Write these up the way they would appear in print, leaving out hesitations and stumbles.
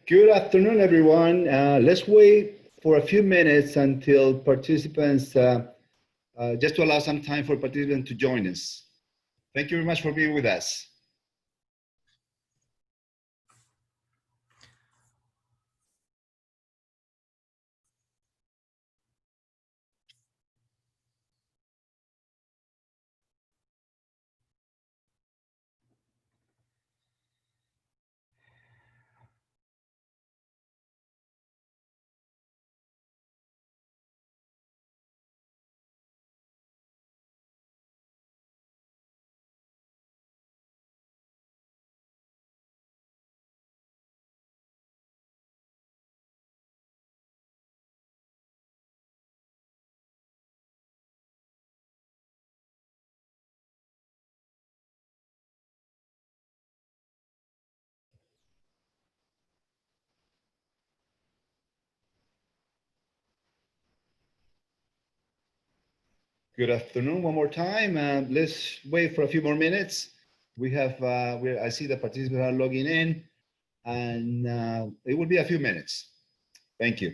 Good afternoon, everyone. Let's wait for a few minutes until participants, just to allow some time for participants to join us. Thank you very much for being with us. Good afternoon one more time. Let's wait for a few more minutes. I see the participants are logging in, and it will be a few minutes. Thank you.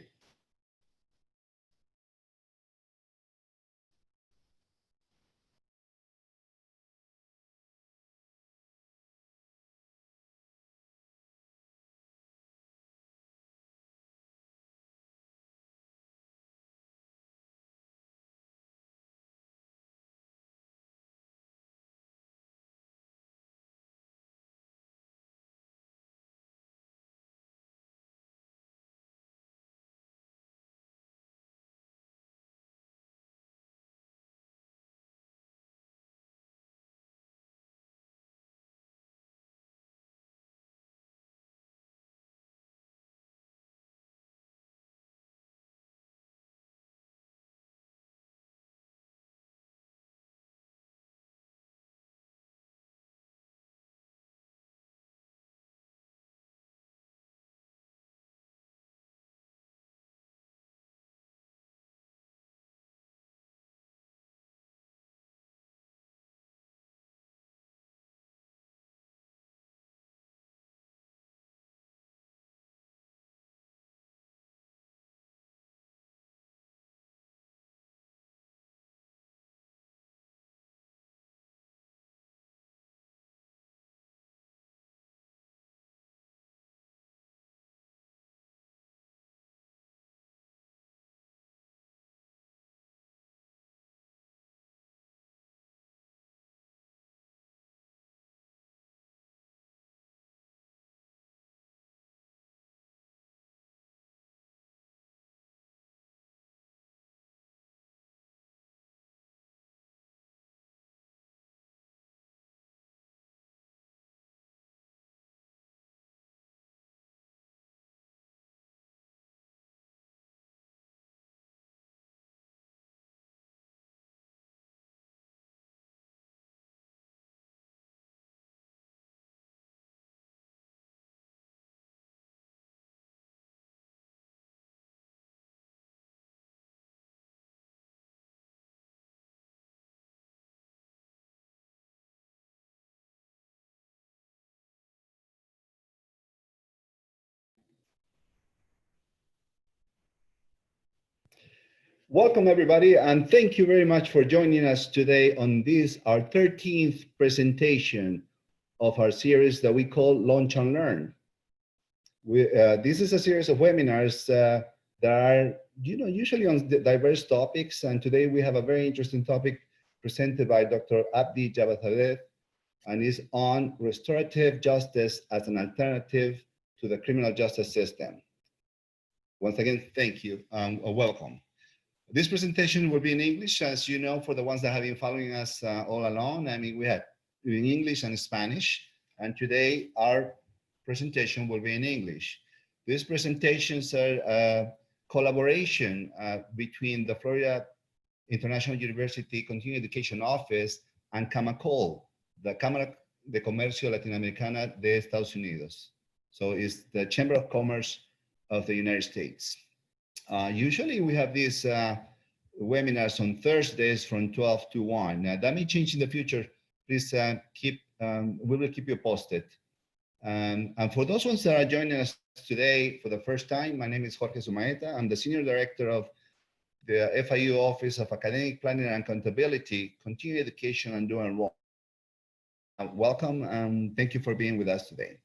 Welcome, everybody, and thank you very much for joining us today on this, our 13th presentation of our series that we call Launch and Learn. This is a series of webinars that are, usually on diverse topics, and today we have a very interesting topic presented by Dr. Abdy Javadzadeh, and is on restorative justice as an alternative to the criminal justice system. Once again, thank you and welcome. This presentation will be in English, as you know, for the ones that have been following us all along. I mean, we had in English and Spanish, and today our presentation will be in English. These presentations are a collaboration between the Florida International University Continuing Education Office and CAMACOL, the Cámara de Comercio Latinoamericana de Estados Unidos. So it's the Chamber of Commerce of the United States. Usually we have these webinars on Thursdays from 12 to 1. Now that may change in the future. Please we will keep you posted. And for those ones that are joining us today for the first time, my name is Jorge Zumaeta. I'm the Senior Director of the FIU Office of Academic Planning and Accountability, Continuing Education and Dual Enrollment. Welcome and thank you for being with us today.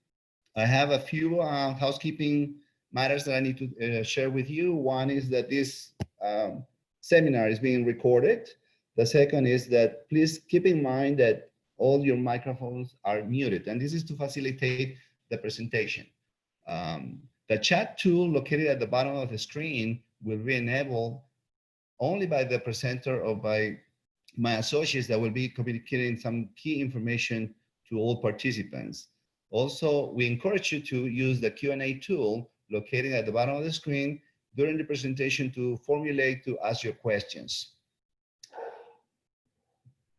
I have a few housekeeping matters that I need to share with you. One is that this seminar is being recorded. The second is that please keep in mind that all your microphones are muted, and this is to facilitate the presentation. The chat tool located at the bottom of the screen will be enabled only by the presenter or by my associates that will be communicating some key information to all participants. Also, we encourage you to use the Q&A tool located at the bottom of the screen during the presentation to ask your questions.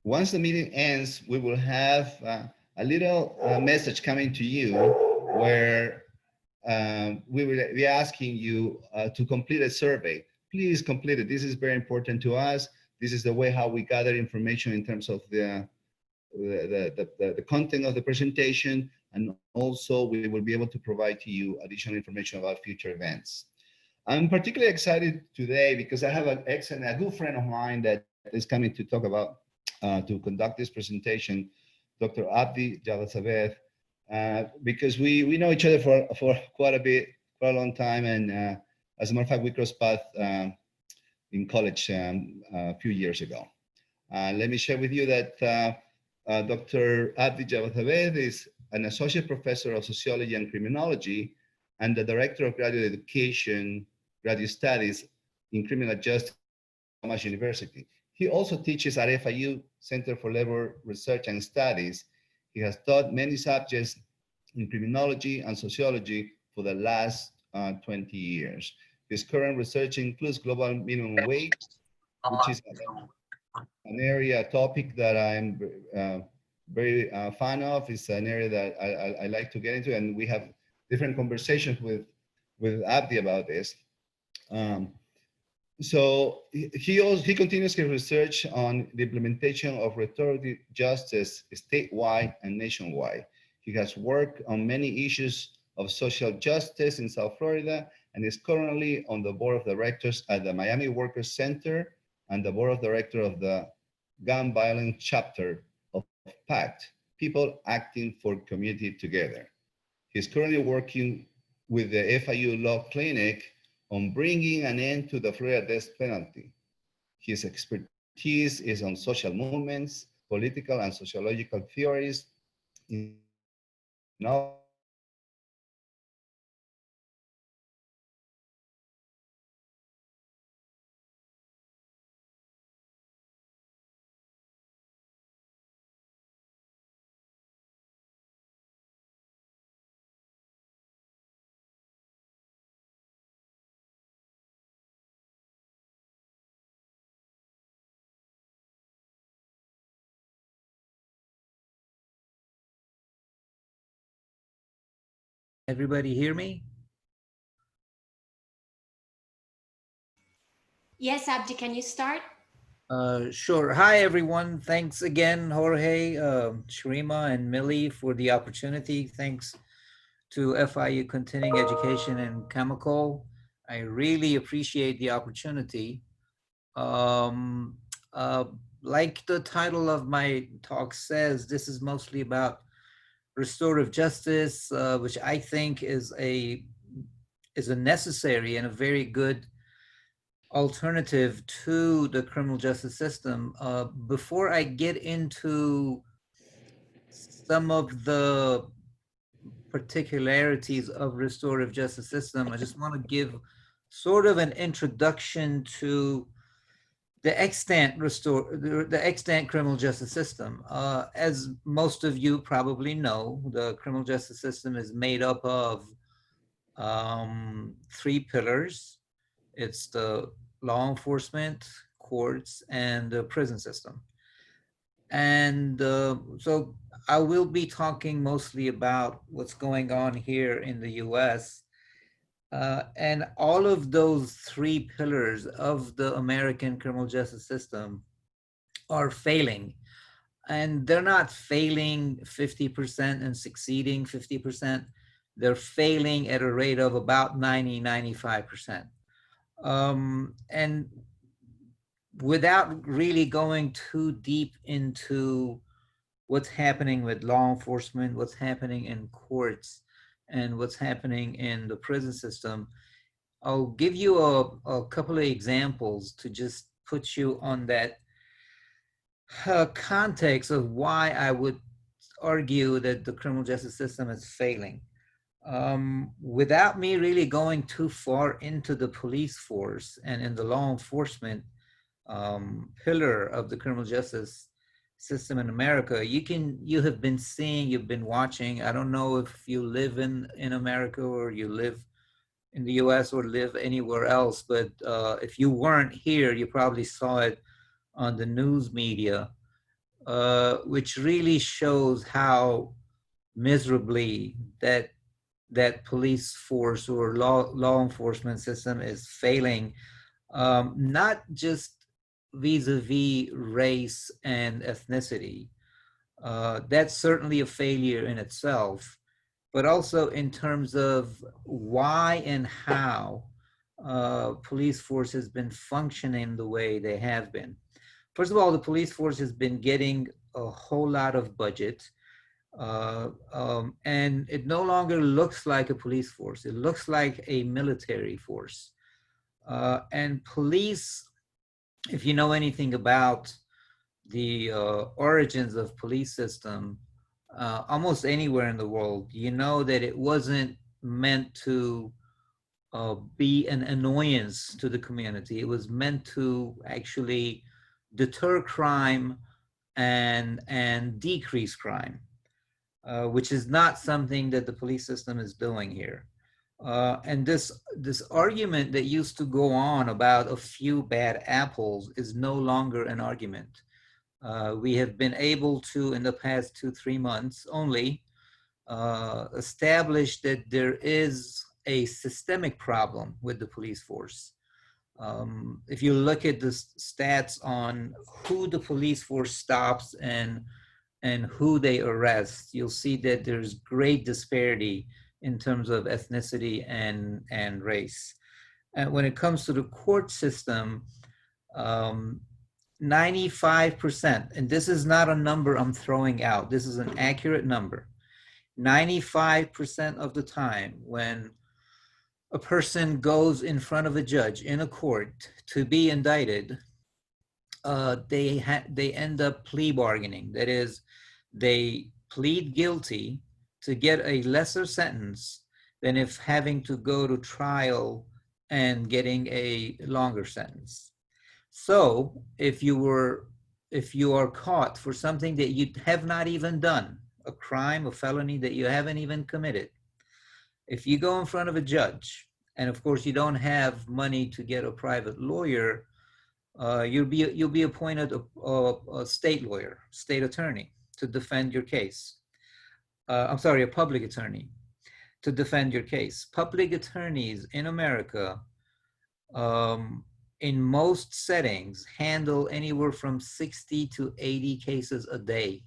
Once the meeting ends, we will have a little message coming to you where we will be asking you to complete a survey. Please complete it. This is very important to us. This is the way how we gather information in terms of the content of the presentation, and also we will be able to provide to you additional information about future events. I'm particularly excited today because I have a good friend of mine that is coming to talk about, to conduct this presentation, Dr. Abdy Javadzadeh, because we know each other for quite a long time, and as a matter of fact, we crossed paths in college a few years ago. Let me share with you that Dr. Abdy Javadzadeh is an Associate Professor of Sociology and Criminology and the Director of Graduate Education, Graduate Studies in Criminal Justice at Thomas University. He also teaches at FIU Center for Labor Research and Studies. He has taught many subjects in criminology and sociology for the last 20 years. His current research includes global minimum wage, which is an area, a topic that I'm very fan of. It's an area that I like to get into, and we have different conversations with Abdi about this. So he continues his research on the implementation of restorative justice statewide and nationwide. He has worked on many issues of social justice in South Florida and is currently on the board of directors at the Miami Workers Center and the board of directors of the gun violence chapter of PACT, People Acting for Community Together. He's currently working with the FIU Law Clinic on bringing an end to the Florida death penalty. His expertise is on social movements, political and sociological theories, in Everybody hear me? Yes, Abdi, can you start? Sure. Hi, everyone. Thanks again, Jorge, Sharima, and Millie for the opportunity. Thanks to FIU Continuing Education and Chemical. I really appreciate the opportunity. Um, uh, like the title of my talk says, this is mostly about restorative justice, which I think is a necessary and a very good alternative to the criminal justice system. Before I get into some of the particularities of restorative justice system, I just want to give sort of an introduction to the extant criminal justice system. As most of you probably know, the criminal justice system is made up of 3 pillars. It's the law enforcement, courts, and the prison system. And so I will be talking mostly about what's going on here in the US. And all of those 3 pillars of the American criminal justice system are failing. and they're not failing 50% and succeeding 50%. They're failing at a rate of about 95%. And without really going too deep into what's happening with law enforcement, what's happening in courts, and what's happening in the prison system, I'll give you a couple of examples to just put you on that context of why I would argue that the criminal justice system is failing. Without me really going too far into the police force and in the law enforcement pillar of the criminal justice system in America, you have been seeing, you've been watching. I don't know if you live in America or you live in the US or live anywhere else, but if you weren't here, you probably saw it on the news media, which really shows how miserably that police force or law enforcement system is failing, not just vis-a-vis race and ethnicity. That's certainly a failure in itself, but also in terms of why and how police force has been functioning the way they have been. First of all, the police force has been getting a whole lot of budget, and it no longer looks like a police force. It looks like a military force. And police, if you know anything about the origins of police system, almost anywhere in the world, you know that it wasn't meant to be an annoyance to the community. It was meant to actually deter crime and decrease crime, which is not something that the police system is doing here. And this argument that used to go on about a few bad apples is no longer an argument. We have been able to, in the past 2-3 months only, establish that there is a systemic problem with the police force. If you look at the stats on who the police force stops and who they arrest, you'll see that there's great disparity in terms of ethnicity and race. And when it comes to the court system, 95%, and this is not a number I'm throwing out, this is an accurate number. 95% of the time when a person goes in front of a judge in a court to be indicted, they end up plea bargaining. That is, they plead guilty to get a lesser sentence than if having to go to trial and getting a longer sentence. So if you are caught for something that you have not even done, a crime, a felony that you haven't even committed, if you go in front of a judge, and of course you don't have money to get a private lawyer, you'll be appointed a state lawyer, state attorney to defend your case. I'm sorry, a public attorney to defend your case. Public attorneys in America, in most settings, handle anywhere from 60 to 80 cases a day.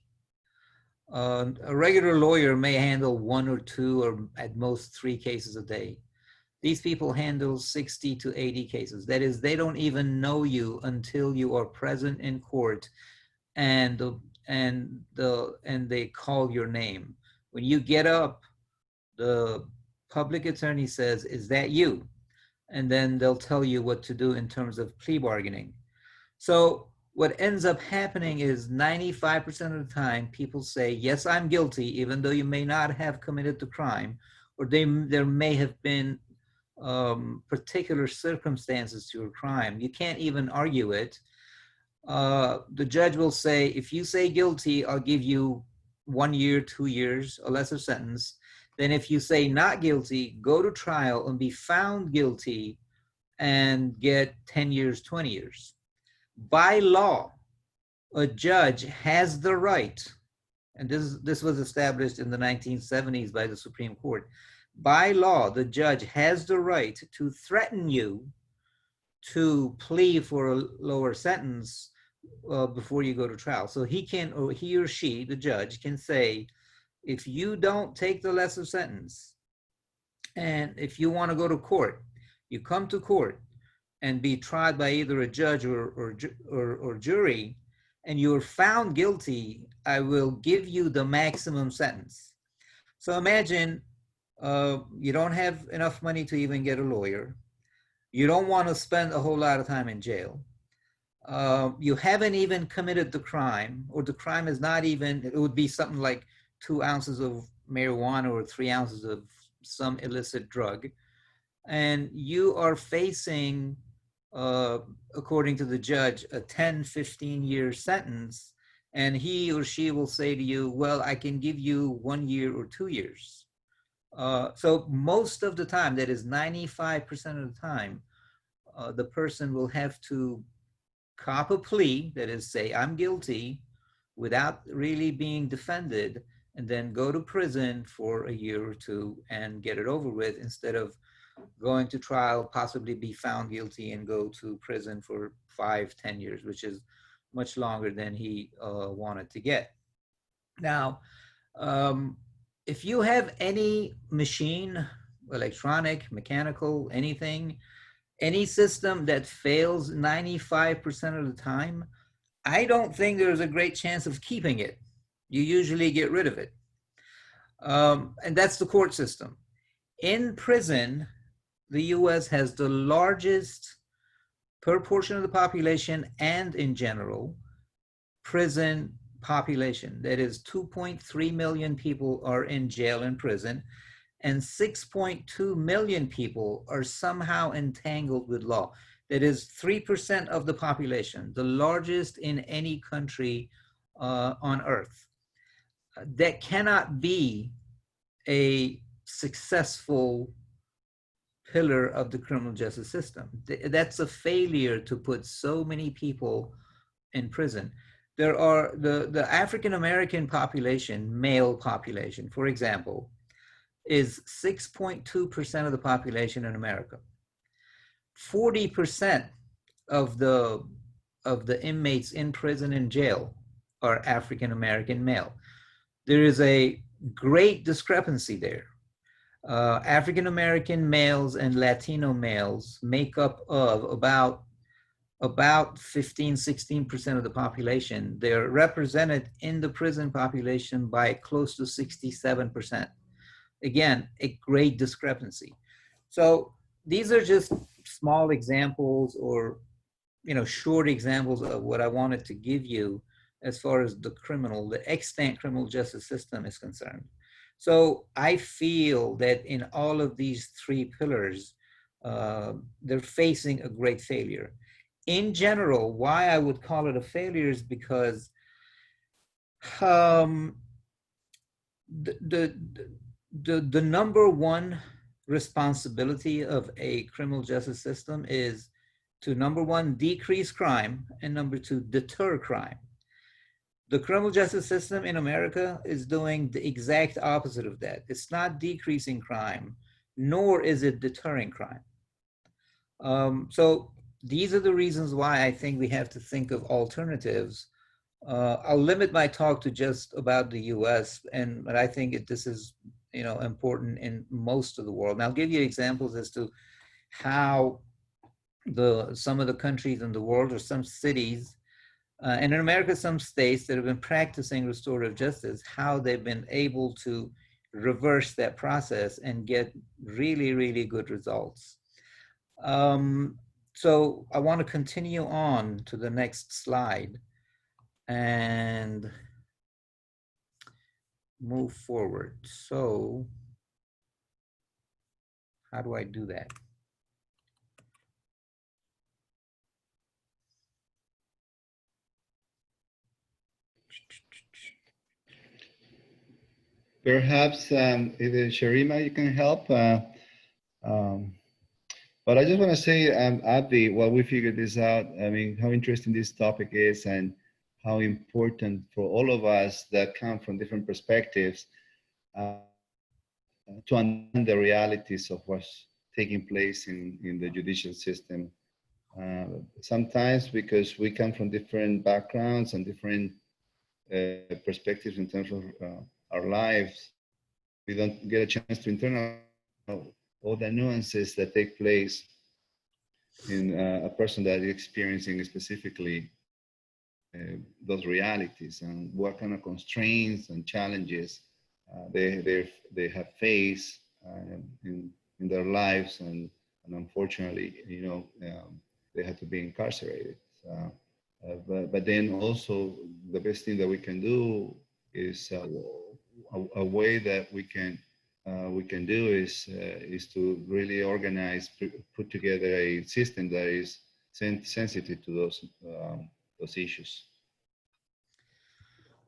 A regular lawyer may handle 1 or 2 or at most 3 cases a day. These people handle 60 to 80 cases. That is, they don't even know you until you are present in court and they call your name. When you get up, the public attorney says, "Is that you?" And then they'll tell you what to do in terms of plea bargaining. So what ends up happening is 95% of the time, people say, "Yes, I'm guilty," even though you may not have committed the crime, or there may have been particular circumstances to a crime. You can't even argue it. The judge will say, if you say guilty, I'll give you 1 year, 2 years, a lesser sentence. Then if you say not guilty, go to trial and be found guilty and get 10 years, 20 years. By law, a judge has the right, and this was established in the 1970s by the Supreme Court. By law, the judge has the right to threaten you to plea for a lower sentence before you go to trial. So he can, or he or she, the judge, can say, if you don't take the lesser sentence, and if you want to go to court, you come to court and be tried by either a judge or jury, and you're found guilty, I will give you the maximum sentence. So imagine you don't have enough money to even get a lawyer. You don't want to spend a whole lot of time in jail. You haven't even committed the crime, or the crime is not even, it would be something like 2 ounces of marijuana or 3 ounces of some illicit drug. And you are facing, according to the judge, a 10, 15-year sentence. And he or she will say to you, well, I can give you 1 year or 2 years. So most of the time, that is 95% of the time, the person will have to cop a plea, that is, say, I'm guilty, without really being defended, and then go to prison for a year or 2 and get it over with, instead of going to trial, possibly be found guilty and go to prison for 5, 10 years, which is much longer than he wanted to get. Now, if you have any machine, electronic, mechanical, anything, any system that fails 95% of the time, I don't think there's a great chance of keeping it. You usually get rid of it. And that's the court system. In prison, the US has the largest, per portion of the population and in general, prison population. That is 2.3 million people are in jail and prison, and 6.2 million people are somehow entangled with law. That is 3% of the population, the largest in any country on earth. That cannot be a successful pillar of the criminal justice system. That's a failure to put so many people in prison. There are the African-American population, male population, for example, is 6.2% of the population in America. 40% of the inmates in prison and jail are African-American male. There is a great discrepancy there. African-American males and Latino males make up of about 15, 16% of the population. They're represented in the prison population by close to 67%. Again, a great discrepancy. So these are just small examples, or short examples of what I wanted to give you as far as the extant criminal justice system is concerned. So I feel that in all of these 3 pillars, they're facing a great failure. In general, why I would call it a failure is because the number one responsibility of a criminal justice system is to, number one, decrease crime, and number 2, deter crime. The criminal justice system in America is doing the exact opposite of that. It's not decreasing crime, nor is it deterring crime. So these are the reasons why I think we have to think of alternatives. I'll limit my talk to just about the US, but I think this is important in most of the world. And I'll give you examples as to how some of the countries in the world, or some cities, and in America, some states that have been practicing restorative justice, how they've been able to reverse that process and get really, really good results. So I want to continue on to the next slide and move forward. So how do I do that? Perhaps either Sharima, you can help. But I just want to say, Abdi, while we figured this out, I mean, how interesting this topic is, and how important for all of us that come from different perspectives to understand the realities of what's taking place in the judicial system Sometimes because we come from different backgrounds and different perspectives in terms of our lives, we don't get a chance to internalize all the nuances that take place in a person that is experiencing specifically those realities and what kind of constraints and challenges they have faced in their lives, and unfortunately, they had to be incarcerated. But then also the best thing that we can do is a way that we can do is to really organize, put together a system that is sensitive to those issues.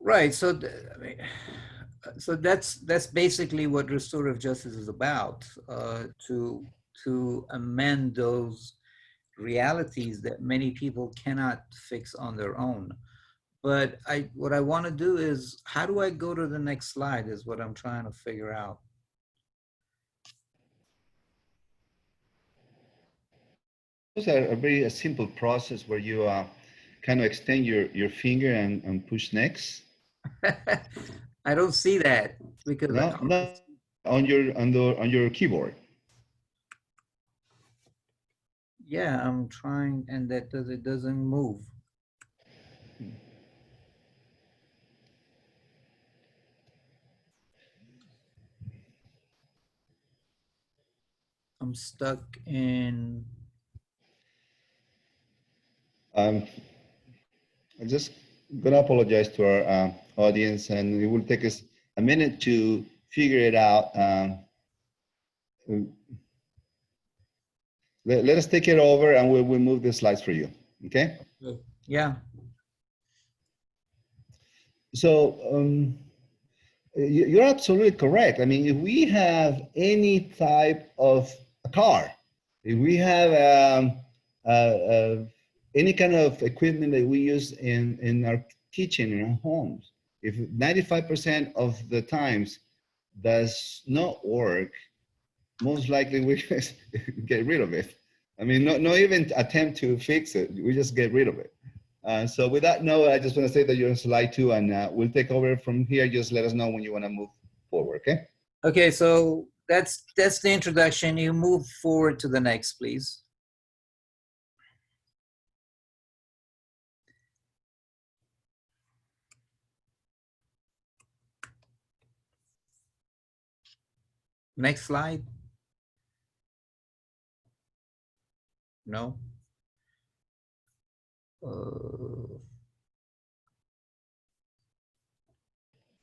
Right. So, I mean, so that's basically what restorative justice is about, to amend those realities that many people cannot fix on their own. But what I want to do is, how do I go to the next slide is what I'm trying to figure out. It's a very simple process where you kind of extend your finger and push next. I don't see that because No, on your keyboard. Yeah, I'm trying, and it doesn't move. I'm stuck in. I'm just gonna apologize to our audience, and it will take us a minute to figure it out. Let us take it over, and we'll move the slides for you. Okay? Yeah. So you're absolutely correct. I mean, if we have any type of a car, if we have any kind of equipment that we use in our kitchen, in our homes, if 95% of the times does not work, most likely we just get rid of it. I mean, not even attempt to fix it. We just get rid of it. So with that note, I just want to say that you're on slide 2, and we'll take over from here. Just let us know when you want to move forward, okay? Okay, so that's the introduction. You move forward to the next, please. Next slide. No.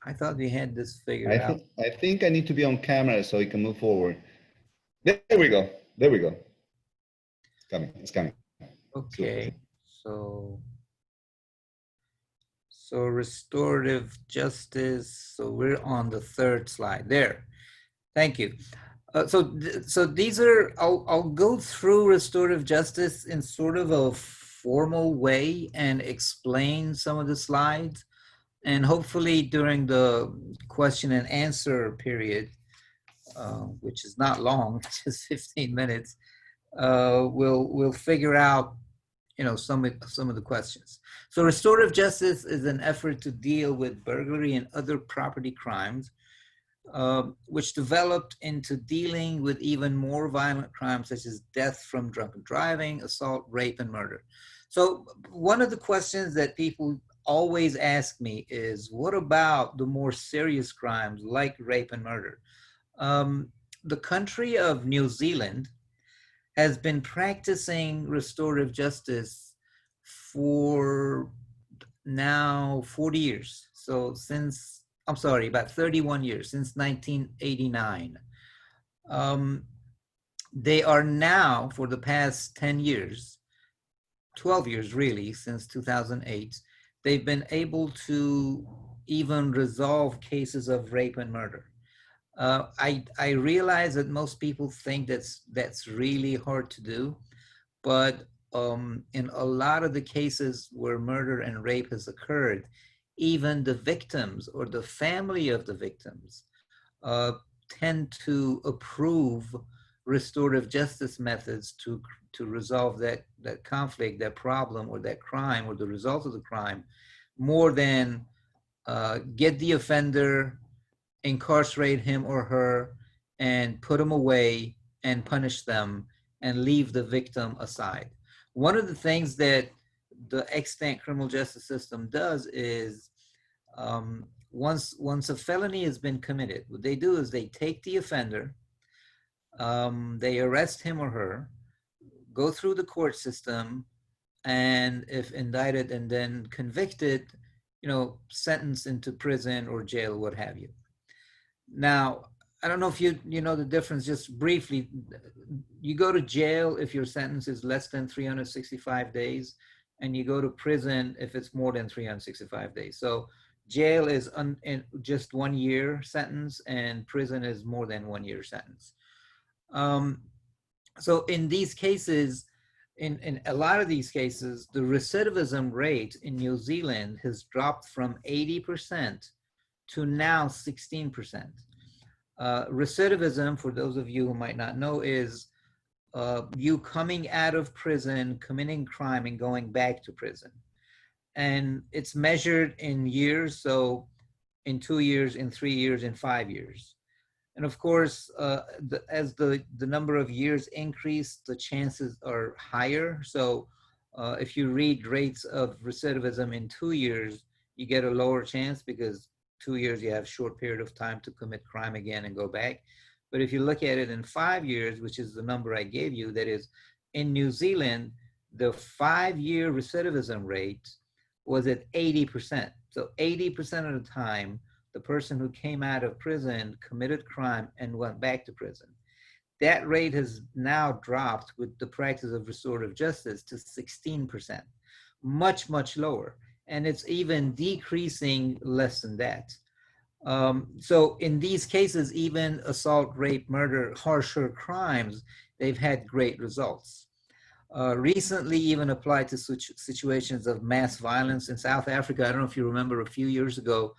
I thought we had this figured out. I think I need to be on camera so we can move forward. There we go. There we go. It's coming. It's coming. Okay, so restorative justice. So we're on the 3rd slide there. Thank you. So these are, I'll go through restorative justice in sort of a formal way and explain some of the slides. And hopefully during the question and answer period, which is not long, just 15 minutes, we'll figure out, some of the questions. So restorative justice is an effort to deal with burglary and other property crimes, which developed into dealing with even more violent crimes such as death from drunken driving, assault, rape, and murder. So one of the questions that people always ask me is, what about the more serious crimes like rape and murder? The country of New Zealand has been practicing restorative justice for now 40 years. So since, I'm sorry, about 31 years, since 1989. They are now, for the past 10 years, 12 years really, since 2008, they've been able to even resolve cases of rape and murder. I realize that most people think that's really hard to do, but in a lot of the cases where murder and rape has occurred, even the victims or the family of the victims tend to approve restorative justice methods to resolve that conflict, that problem, or that crime, or the result of the crime, more than get the offender, incarcerate him or her, and put them away and punish them and leave the victim aside. One of the things that the extant criminal justice system does is once a felony has been committed, what they do is they take the offender, they arrest him or her, go through the court system, and if indicted and then convicted, sentenced into prison or jail, what have you. Now, I don't know if you know the difference, just briefly. You go to jail if your sentence is less than 365 days, and you go to prison if it's more than 365 days. So jail is just 1 year sentence, and prison is more than 1 year sentence. So in these cases, in a lot of these cases, the recidivism rate in New Zealand has dropped from 80% to now 16%. Recidivism, for those of you who might not know, is you coming out of prison, committing crime, and going back to prison. And it's measured in years, so in 2 years, in 3 years, in 5 years. And of course, as the number of years increase, the chances are higher. So if you read rates of recidivism in 2 years, you get a lower chance because 2 years, you have a short period of time to commit crime again and go back. But if you look at it in 5 years, which is the number I gave you, that is, in New Zealand, the 5-year recidivism rate was at 80%. So 80% of the time, the person who came out of prison committed crime and went back to prison. That rate has now dropped with the practice of restorative justice to 16%, much, much lower. And it's even decreasing less than that. So in these cases, even assault, rape, murder, harsher crimes, they've had great results. Recently even applied to situations of mass violence in South Africa. I don't know if you remember a few years ago,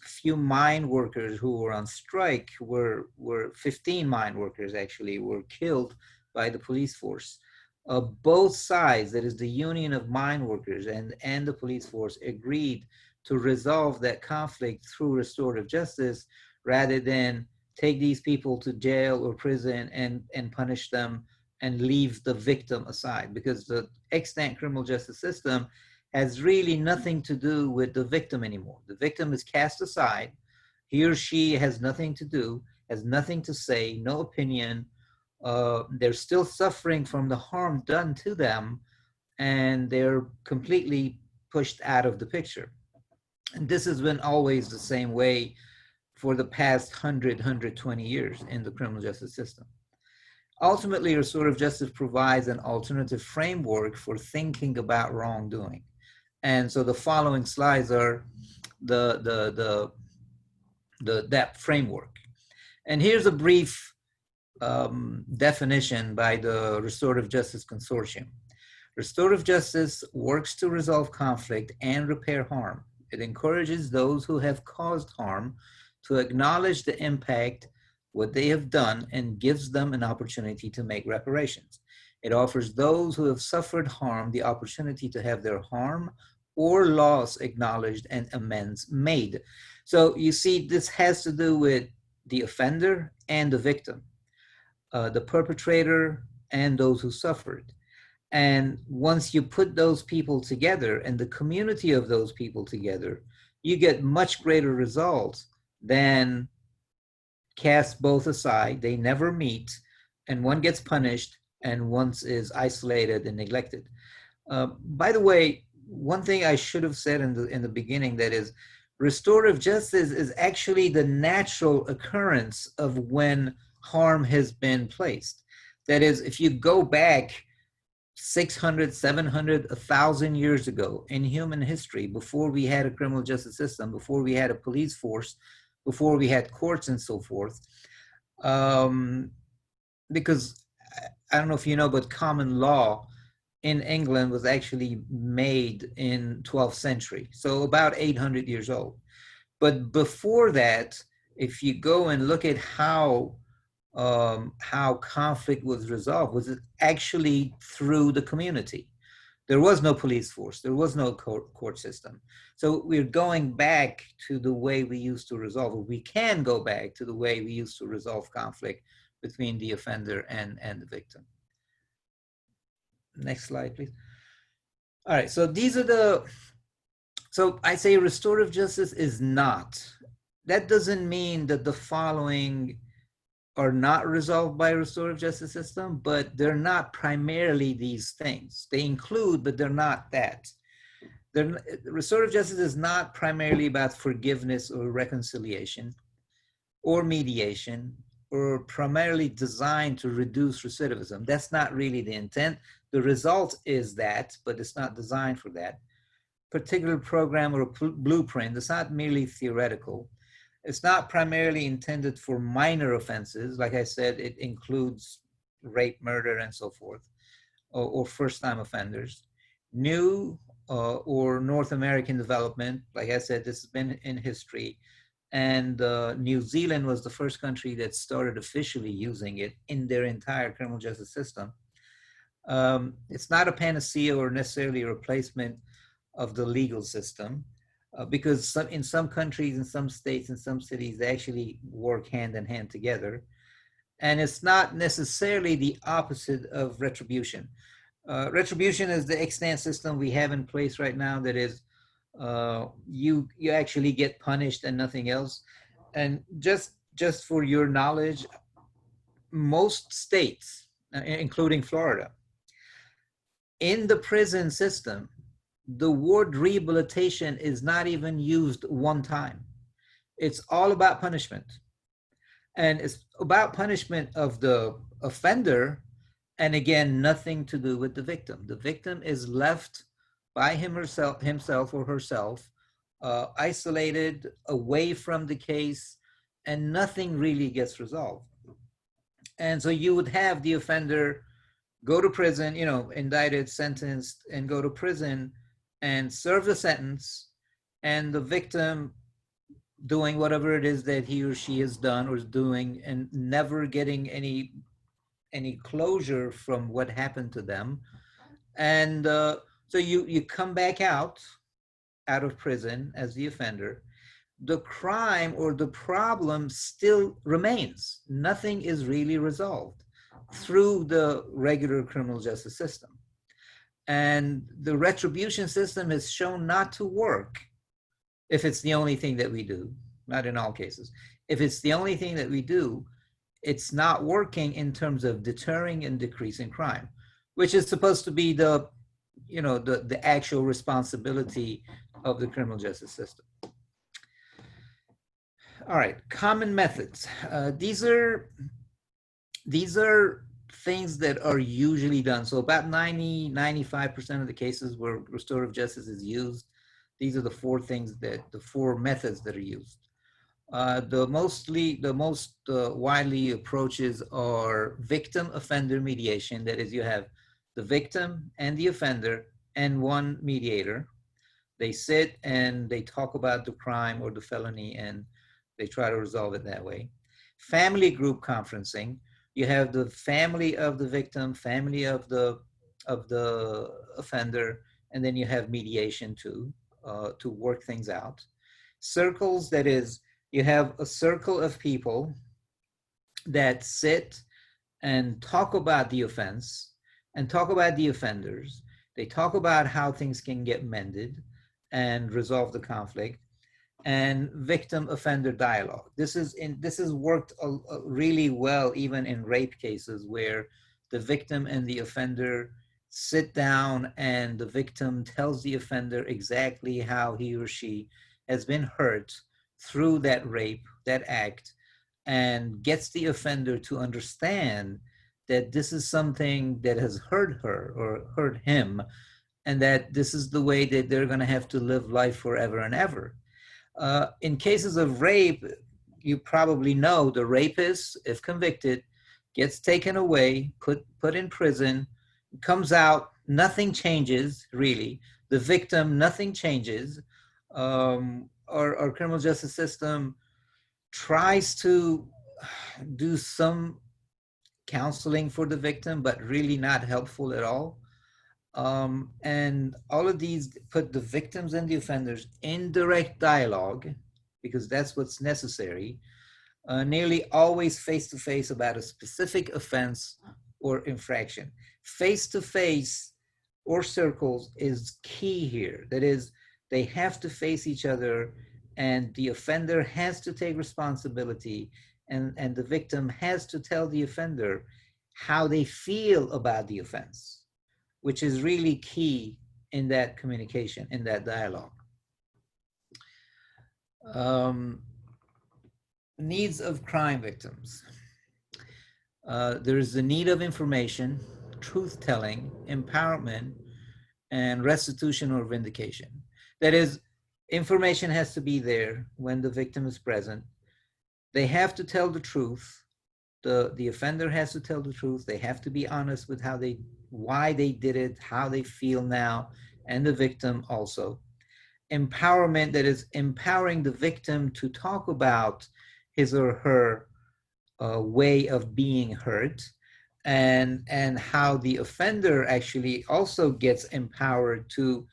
few mine workers who were on strike were 15 mine workers actually were killed by the police force. Both sides, that is the union of mine workers and the police force, agreed to resolve that conflict through restorative justice rather than take these people to jail or prison and punish them and leave the victim aside, because the extant criminal justice system has really nothing to do with the victim anymore. The victim is cast aside. He or she has nothing to do, has nothing to say, no opinion. They're still suffering from the harm done to them, and they're completely pushed out of the picture. And this has been always the same way for the past 120 years in the criminal justice system. Ultimately, restorative justice provides an alternative framework for thinking about wrongdoing. And so the following slides are that framework. And here's a brief definition by the Restorative Justice Consortium. Restorative justice works to resolve conflict and repair harm. It encourages those who have caused harm to acknowledge the impact, what they have done, and gives them an opportunity to make reparations. It offers those who have suffered harm the opportunity to have their harm or loss acknowledged and amends made. So you see, this has to do with the offender and the victim, the perpetrator and those who suffered. And once you put those people together and the community of those people together, you get much greater results than cast both aside, they never meet, and one gets punished and one is isolated and neglected. By the way, one thing I should have said in the beginning, that is, restorative justice is actually the natural occurrence of when harm has been placed. That is, if you go back 600, 700, 1,000 years ago in human history, before we had a criminal justice system, before we had a police force, before we had courts and so forth, because I don't know if you know, but common law in England was actually made in 12th century, so about 800 years old. But before that, if you go and look at how how conflict was resolved was actually through the community. There was no police force. There was no court system. So we're going back to the way we used to resolve it. We can go back to the way we used to resolve conflict between the offender and the victim. Next slide, please. All right, so these are so I say restorative justice is not. That doesn't mean that the following are not resolved by restorative justice system, but they're not primarily these things. They include, but they're not that. Restorative justice is not primarily about forgiveness or reconciliation or mediation, or primarily designed to reduce recidivism. That's not really the intent. The result is that, but it's not designed for that. Particular program or blueprint, it's not merely theoretical. It's not primarily intended for minor offenses. Like I said, it includes rape, murder, and so forth, or first-time offenders. New or North American development, like I said, this has been in history. And New Zealand was the first country that started officially using it in their entire criminal justice system. It's not a panacea or necessarily a replacement of the legal system. Because in some countries, in some states, in some cities, they actually work hand in hand together. And it's not necessarily the opposite of retribution. Retribution is the extant system we have in place right now that is, you actually get punished and nothing else. And just for your knowledge, most states, including Florida, in the prison system, the word rehabilitation is not even used one time. It's all about punishment. And it's about punishment of the offender, and again, nothing to do with the victim. The victim is left by himself or herself, isolated, away from the case, and nothing really gets resolved. And so you would have the offender go to prison, indicted, sentenced, and go to prison and serve the sentence, and the victim doing whatever it is that he or she has done or is doing, and never getting any closure from what happened to them. And so you come back out of prison as the offender. The crime or the problem still remains. Nothing is really resolved through the regular criminal justice system. And the retribution system is shown not to work if it's the only thing that we do, not in all cases. If it's the only thing that we do, it's not working in terms of deterring and decreasing crime, which is supposed to be the actual responsibility of the criminal justice system. All right, common methods. These are things that are usually done. So about 95% of the cases where restorative justice is used, these are the four methods that are used. The most widely approaches are victim offender mediation. That is, you have the victim and the offender and one mediator. They sit and they talk about the crime or the felony and they try to resolve it that way. Family group conferencing. You have the family of the victim, family of the offender, and then you have mediation too, to work things out. Circles, that is, you have a circle of people that sit and talk about the offense and talk about the offenders. They talk about how things can get mended and resolve the conflict. And victim-offender dialogue. This has worked really well even in rape cases where the victim and the offender sit down and the victim tells the offender exactly how he or she has been hurt through that rape, that act, and gets the offender to understand that this is something that has hurt her or hurt him, and that this is the way that they're going to have to live life forever and ever. In cases of rape, you probably know the rapist, if convicted, gets taken away, put in prison, comes out, nothing changes really. The victim, nothing changes. Our criminal justice system tries to do some counseling for the victim, but really not helpful at all. And all of these put the victims and the offenders in direct dialogue, because that's what's necessary, nearly always face-to-face about a specific offense or infraction. Face-to-face or circles is key here. That is, they have to face each other, and the offender has to take responsibility, and the victim has to tell the offender how they feel about the offense, which is really key in that communication, in that dialogue. Needs of crime victims. There is the need of information, truth-telling, empowerment, and restitution or vindication. That is, information has to be there when the victim is present. They have to tell the truth. The offender has to tell the truth. They have to be honest with why they did it, how they feel now, and the victim also. Empowerment, that is empowering the victim to talk about his or her way of being hurt, and how the offender actually also gets empowered to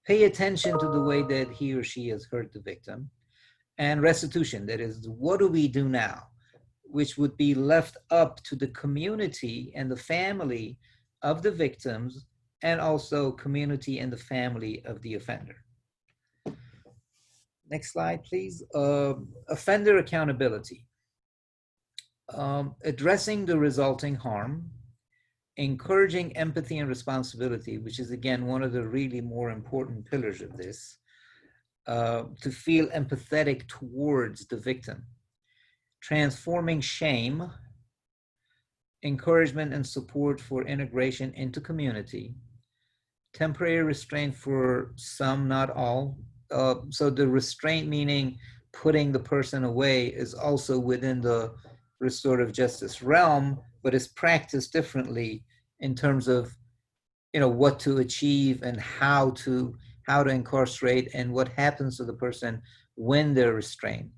pay attention to the way that he or she has hurt the victim. And restitution, that is, what do we do now? Which would be left up to the community and the family of the victims, and also community and the family of the offender. Next slide, please. Offender accountability. Addressing the resulting harm, encouraging empathy and responsibility, which is again one of the really more important pillars of this, to feel empathetic towards the victim. Transforming shame, encouragement and support for integration into community, temporary restraint for some, not all. So the restraint, meaning putting the person away, is also within the restorative justice realm, but is practiced differently in terms of, what to achieve and how to incarcerate and what happens to the person when they're restrained.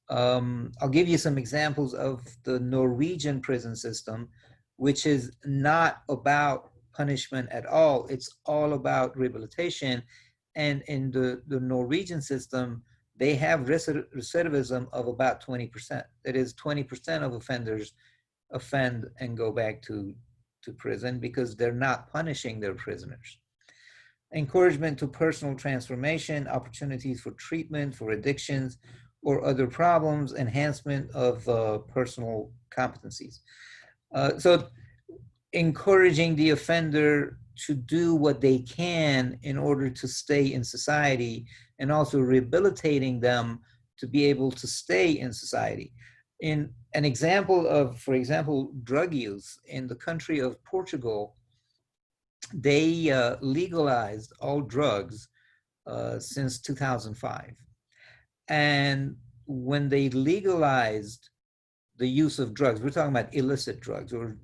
I'll give you some examples of the Norwegian prison system, which is not about punishment at all. It's all about rehabilitation. And in the Norwegian system, they have recidivism of about 20%. That is, 20% of offenders offend and go back to prison because they're not punishing their prisoners. Encouragement to personal transformation, opportunities for treatment for addictions or other problems, enhancement of personal competencies. So encouraging the offender to do what they can in order to stay in society, and also rehabilitating them to be able to stay in society. In an example of, for example, drug use in the country of Portugal, they legalized all drugs since 2005. And when they legalized the use of drugs, we're talking about illicit drugs, or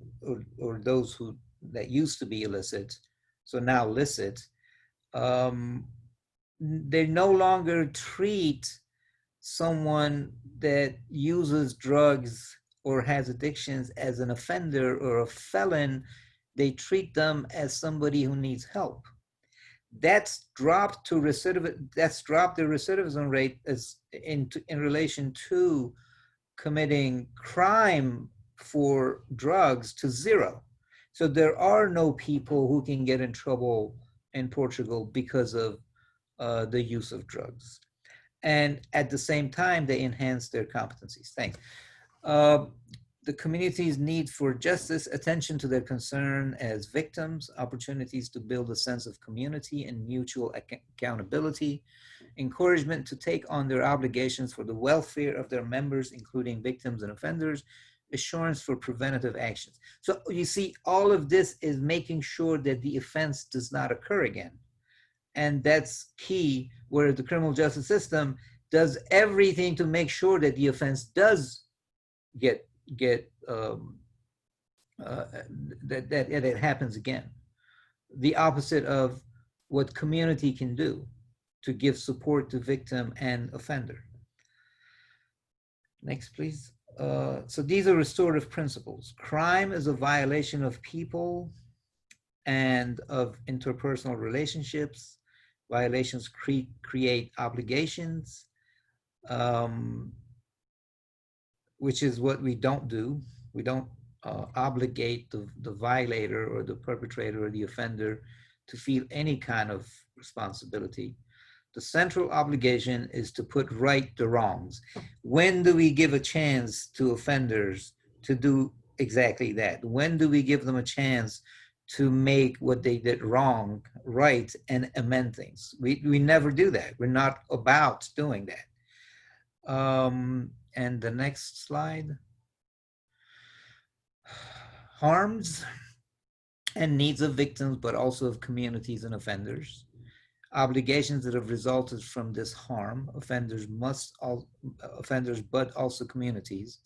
those that used to be illicit, so now licit, they no longer treat someone that uses drugs or has addictions as an offender or a felon. They treat them as somebody who needs help. That's dropped the recidivism rate as in relation to committing crime for drugs to 0. So there are no people who can get in trouble in Portugal because of the use of drugs. And at the same time, they enhance their competencies. Thanks. The community's need for justice, attention to their concern as victims, opportunities to build a sense of community and mutual accountability, encouragement to take on their obligations for the welfare of their members, including victims and offenders, assurance for preventative actions. So you see, all of this is making sure that the offense does not occur again. And that's key, where the criminal justice system does everything to make sure that the offense does that it happens again. The opposite of what community can do to give support to victim and offender. Next, please. so these are restorative principles. Crime is a violation of people and of interpersonal relationships. Violations create obligations, which is what we don't do. We don't obligate the violator or the perpetrator or the offender to feel any kind of responsibility. The central obligation is to put right the wrongs. When do we give a chance to offenders to do exactly that? When do we give them a chance to make what they did wrong right and amend things? We never do that. We're not about doing that. And the next slide. Harms and needs of victims, but also of communities and offenders. Obligations that have resulted from this harm, offenders, but also communities.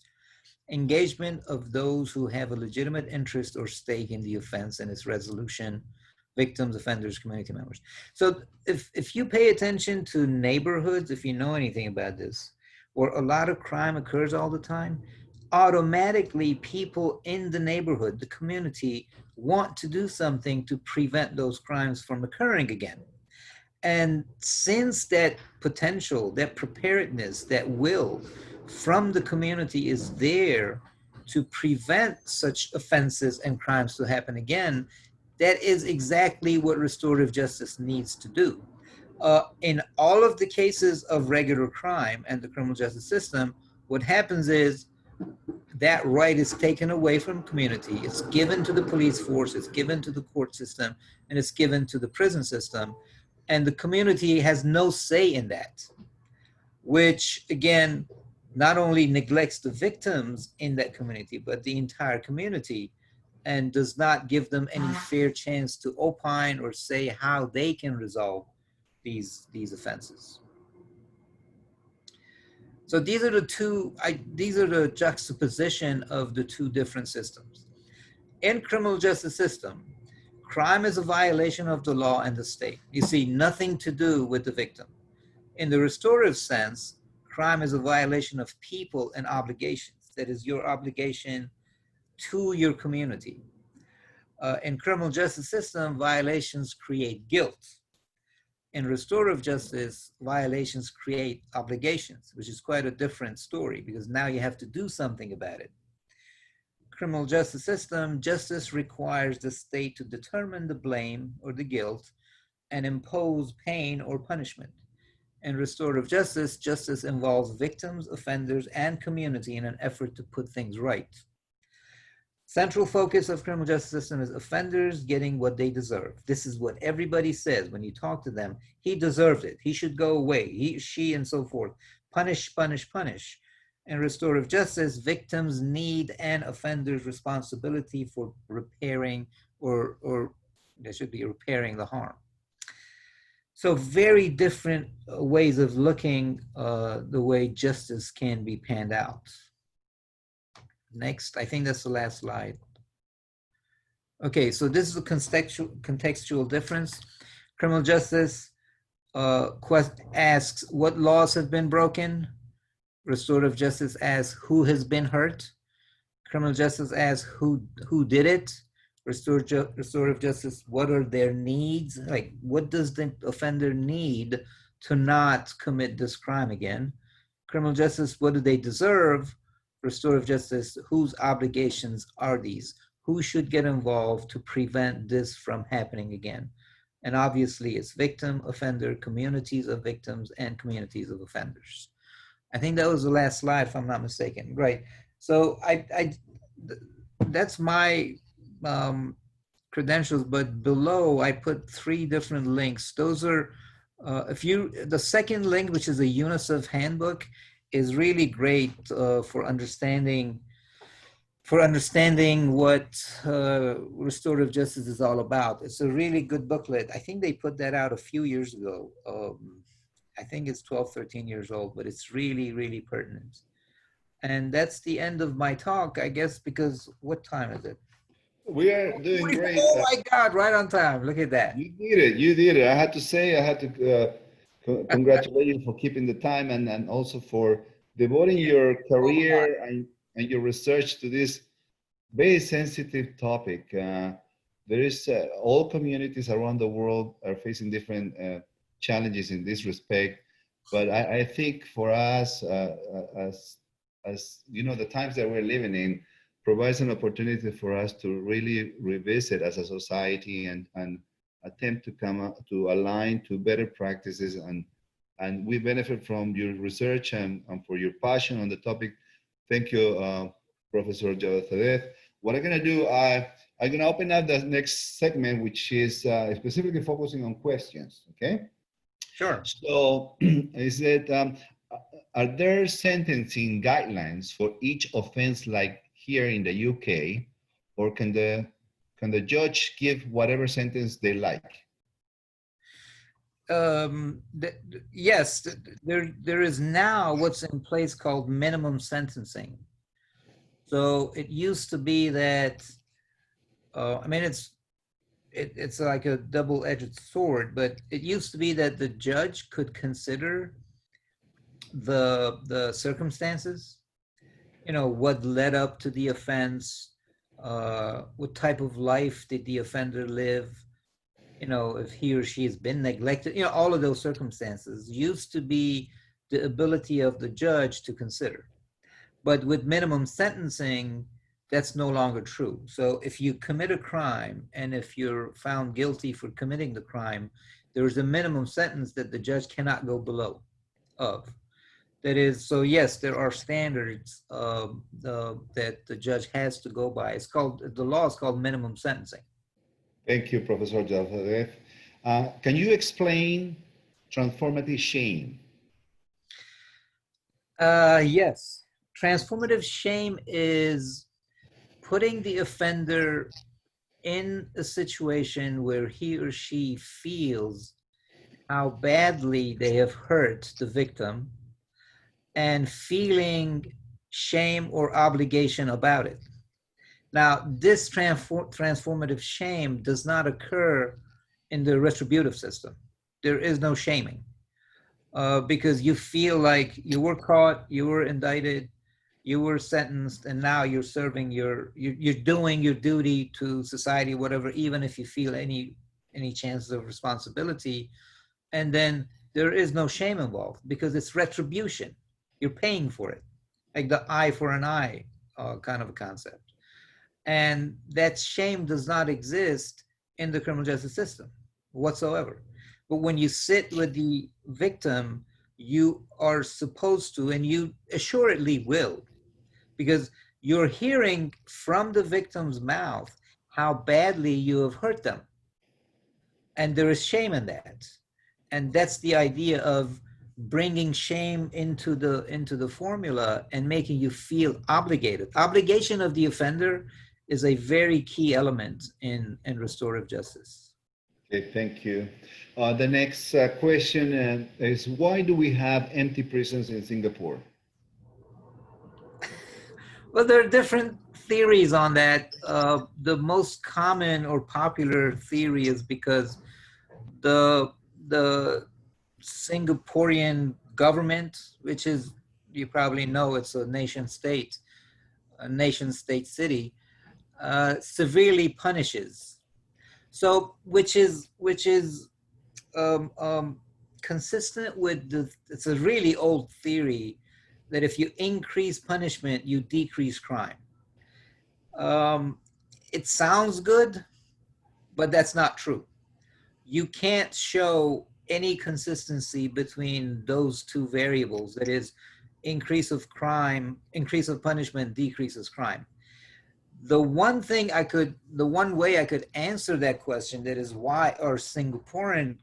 Engagement of those who have a legitimate interest or stake in the offense and its resolution, victims, offenders, community members. So if you pay attention to neighborhoods, if you know anything about this, where a lot of crime occurs all the time, automatically people in the neighborhood, the community, want to do something to prevent those crimes from occurring again. And since that potential, that preparedness, that will from the community is there to prevent such offenses and crimes to happen again, that is exactly what restorative justice needs to do. In all of the cases of regular crime and the criminal justice system, what happens is that right is taken away from community. It's given to the police force, it's given to the court system, and it's given to the prison system. And the community has no say in that, which again, not only neglects the victims in that community, but the entire community, and does not give them any fair chance to opine or say how they can resolve these offenses. So these are the juxtaposition of the two different systems. In criminal justice system, crime is a violation of the law and the state. You see, nothing to do with the victim. In the restorative sense, crime is a violation of people and obligations. That is your obligation to your community. In criminal justice system, violations create guilt. In restorative justice, violations create obligations, which is quite a different story because now you have to do something about it. Criminal justice system, justice requires the state to determine the blame or the guilt and impose pain or punishment. In restorative justice, justice involves victims, offenders, and community in an effort to put things right. Central focus of criminal justice system is offenders getting what they deserve. This is what everybody says when you talk to them. He deserved it. He should go away. He, she, and so forth. Punish, punish, punish. In restorative justice, victims need and offenders' responsibility for repairing or there should be repairing the harm. So very different ways of looking the way justice can be panned out. Next, I think that's the last slide. Okay, so this is a contextual difference. Criminal justice asks what laws have been broken. Restorative justice asks who has been hurt. Criminal justice asks who did it. Restorative justice, what are their needs? Like, what does the offender need to not commit this crime again? Criminal justice, what do they deserve? Restorative justice, whose obligations are these? Who should get involved to prevent this from happening again? And obviously it's victim, offender, communities of victims, and communities of offenders. I think that was the last slide, if I'm not mistaken. Right. So that's my credentials, but below I put 3 different links. Those are, the second link, which is a UNICEF handbook, is really great for understanding what restorative justice is all about. It's a really good booklet. I think they put that out a few years ago. I think it's 12, 13 years old, but it's really, really pertinent. And that's the end of my talk, I guess, because what time is it? We are doing great. Oh my God, right on time. Look at that. You did it. You did it. I had to say, I had to congratulate you for keeping the time and also for devoting your career and and your research to this very sensitive topic. There is all communities around the world are facing different challenges in this respect, but I think for us, as you know, the times that we're living in provides an opportunity for us to really revisit as a society and attempt to come up to align to better practices, and we benefit from your research and for your passion on the topic. Thank you, Professor Javadzadeh. What I'm gonna do, I'm gonna open up the next segment, which is specifically focusing on questions, okay? Sure. So is it, are there sentencing guidelines for each offense like here in the UK, or can the judge give whatever sentence they like? Yes, there is now what's in place called minimum sentencing. So it used to be that, I mean, it's like a double-edged sword, but it used to be that the judge could consider the circumstances, you know, what led up to the offense, what type of life did the offender live, you know, if he or she has been neglected, you know, all of those circumstances used to be the ability of the judge to consider. But with minimum sentencing, that's no longer true. So if you commit a crime and if you're found guilty for committing the crime, there's a minimum sentence that the judge cannot go below of. That is, so yes, there are standards that the judge has to go by. It's called, the law is called minimum sentencing. Thank you, Professor Javadzadeh. Can you explain transformative shame? Yes. Transformative shame is putting the offender in a situation where he or she feels how badly they have hurt the victim and feeling shame or obligation about it. Now, this transformative shame does not occur in the retributive system. There is no shaming because you feel like you were caught, you were indicted, you were sentenced, and now you're serving you're doing your duty to society, whatever, even if you feel any chances of responsibility. And then there is no shame involved because it's retribution. You're paying for it, like the eye for an eye kind of a concept. And that shame does not exist in the criminal justice system whatsoever. But when you sit with the victim, you are supposed to, and you assuredly will, because you're hearing from the victim's mouth how badly you have hurt them. And there is shame in that. And that's the idea of bringing shame into the formula and making you feel obligated. Obligation of the offender is a very key element in restorative justice. Okay, thank you. The next question is, why do we have empty prisons in Singapore? Well, there are different theories on that. The most common or popular theory is because the Singaporean government, which is, you probably know, it's a nation state city, severely punishes. So, which is consistent with it's a really old theory that if you increase punishment, you decrease crime. It sounds good, but that's not true. You can't show any consistency between those two variables. That is, increase of crime, increase of punishment decreases crime. The one way I could answer that question, that is why are Singaporean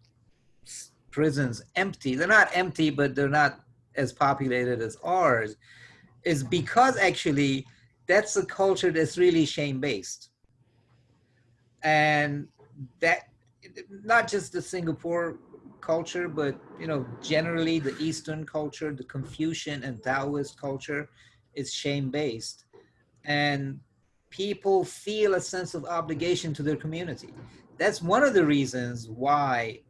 prisons empty? They're not empty, but they're not as populated as ours, is because actually that's a culture that's really shame-based. And that, not just the Singapore culture, but generally the Eastern culture, the Confucian and Taoist culture is shame-based. And people feel a sense of obligation to their community. That's one of the reasons why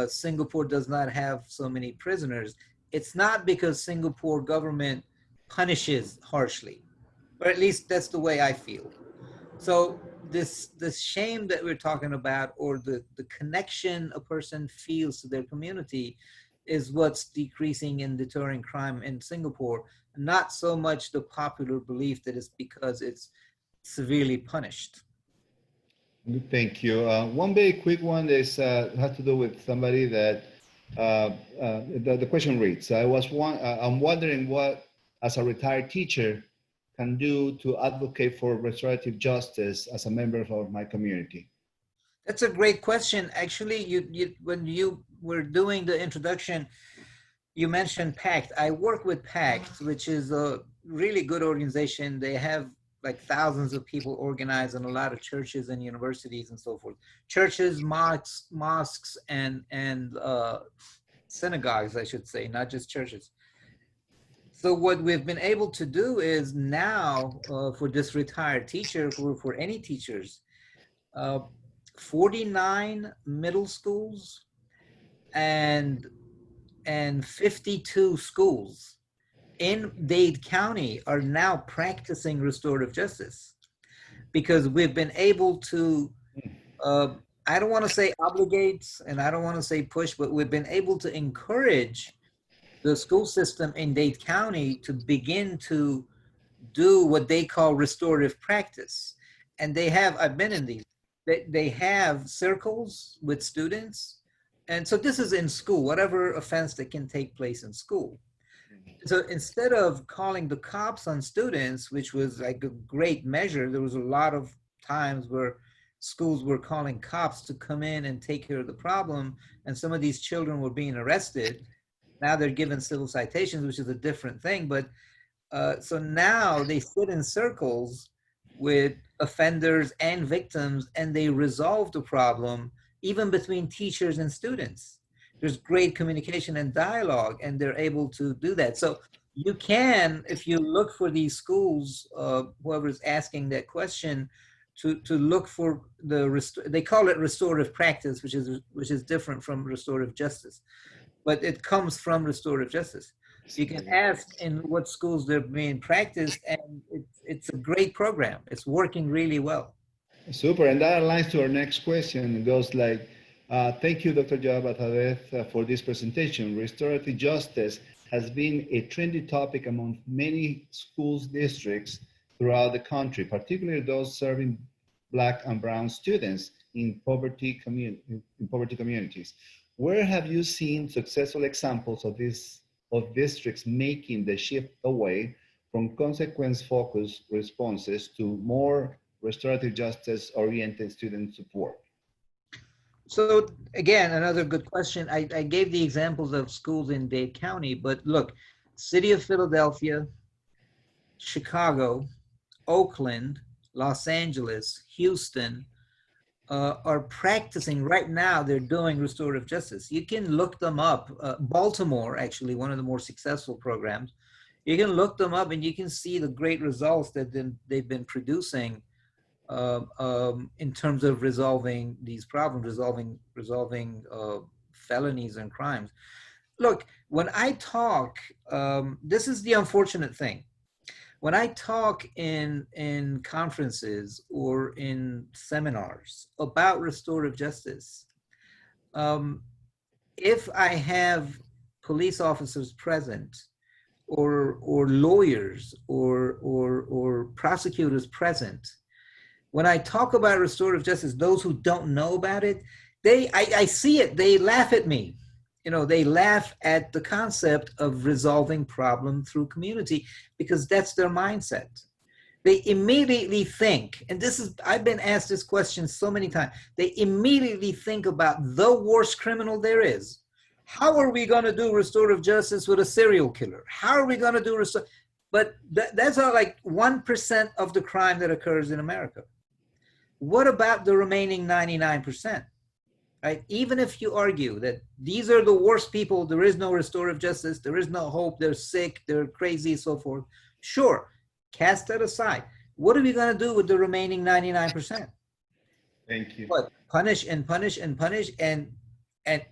Singapore does not have so many prisoners. It's not because Singapore government punishes harshly. or at least that's the way I feel. So this shame that we're talking about, or the connection a person feels to their community, is what's decreasing and deterring crime in Singapore, not so much the popular belief that it's because it's severely punished. Thank you. One very quick one is has to do with somebody that the question reads. I'm wondering what, as a retired teacher, can do to advocate for restorative justice as a member of my community. That's a great question. Actually, when you were doing the introduction, you mentioned PACT. I work with PACT, which is a really good organization. They have like thousands of people organized in a lot of churches and universities and so forth. Churches, mosques, and synagogues, I should say, not just churches. So what we've been able to do is now, for this retired teacher, for any teachers, 49 middle schools and 52 schools in Dade County are now practicing restorative justice, because we've been able to, I don't want to say obligate and I don't want to say push, but we've been able to encourage the school system in Dade County to begin to do what they call restorative practice. And they have, I've been in these, they have circles with students. And so this is in school, whatever offense that can take place in school. So instead of calling the cops on students, which was like a great measure, there was a lot of times where schools were calling cops to come in and take care of the problem. And some of these children were being arrested. Now they're given civil citations, which is a different thing. But so now they sit in circles with offenders and victims, and they resolve the problem, even between teachers and students. There's great communication and dialogue, and they're able to do that. So you can, if you look for these schools, whoever's asking that question, to look for they call it restorative practice, which is different from restorative justice, but it comes from restorative justice. You can ask in what schools they're being practiced, and it's a great program. It's working really well. Super, and that aligns to our next question. It goes like, thank you, Dr. Javadzadeh, for this presentation. Restorative justice has been a trendy topic among many schools districts throughout the country, particularly those serving Black and Brown students in poverty communities. Where have you seen successful examples of districts making the shift away from consequence-focused responses to more restorative justice-oriented student support? So again, another good question. I gave the examples of schools in Dade County, but look, City of Philadelphia, Chicago, Oakland, Los Angeles, Houston, are practicing right now. They're doing restorative justice. You can look them up. Baltimore, actually, one of the more successful programs. You can look them up and you can see the great results that they've been producing in terms of resolving these problems, resolving felonies and crimes. Look, when I talk, this is the unfortunate thing. When I talk in conferences or in seminars about restorative justice, if I have police officers present, or lawyers, or prosecutors present, when I talk about restorative justice, those who don't know about it, I see it, they laugh at me. You know, they laugh at the concept of resolving problem through community, because that's their mindset. They immediately think, and I've been asked this question so many times, they immediately think about the worst criminal there is. How are we going to do restorative justice with a serial killer? How are we going to do But that's all like 1% of the crime that occurs in America. What about the remaining 99%? Right? Even if you argue that these are the worst people, there is no restorative justice, there is no hope, they're sick, they're crazy, so forth. Sure, cast that aside. What are we going to do with the remaining 99%? Thank you. What? Punish and punish and punish and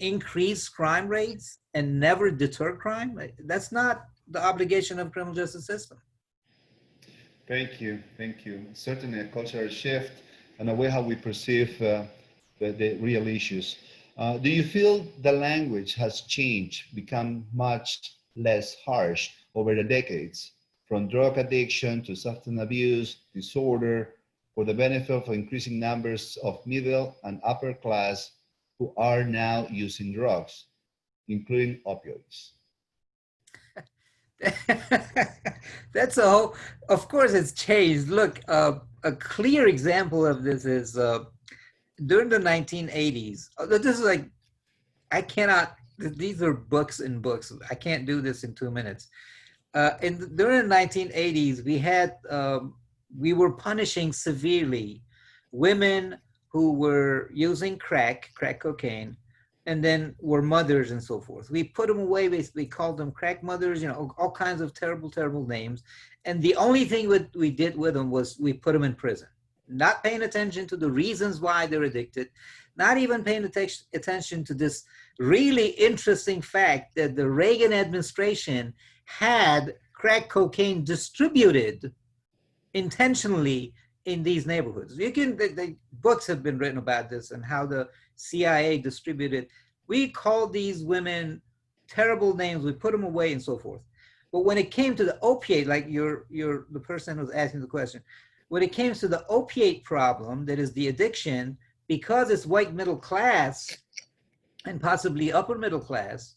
increase crime rates and never deter crime? That's not the obligation of the criminal justice system. Thank you. Thank you. Certainly a cultural shift and a way how we perceive the real issues. Do you feel the language has changed, become much less harsh over the decades, from drug addiction to substance abuse, disorder, for the benefit of increasing numbers of middle and upper class who are now using drugs, including opioids? That's a whole, of course it's changed. Look, a clear example of this is during the 1980s. This is like, I cannot, these are books and books. I can't do this in 2 minutes. During the 1980s, we were punishing severely women who were using crack cocaine, and then were mothers and so forth. We put them away, basically called them crack mothers, you know, all kinds of terrible, terrible names. And the only thing we did with them was we put them in prison, not paying attention to the reasons why they're addicted, not even paying attention to this really interesting fact that the Reagan administration had crack cocaine distributed intentionally in these neighborhoods. You can, the books have been written about this and how the CIA distributed. We called these women terrible names, we put them away and so forth. But when it came to the opiate, like you're the person who's asking the question, when it came to the opiate problem, that is the addiction, because it's white middle class and possibly upper middle class,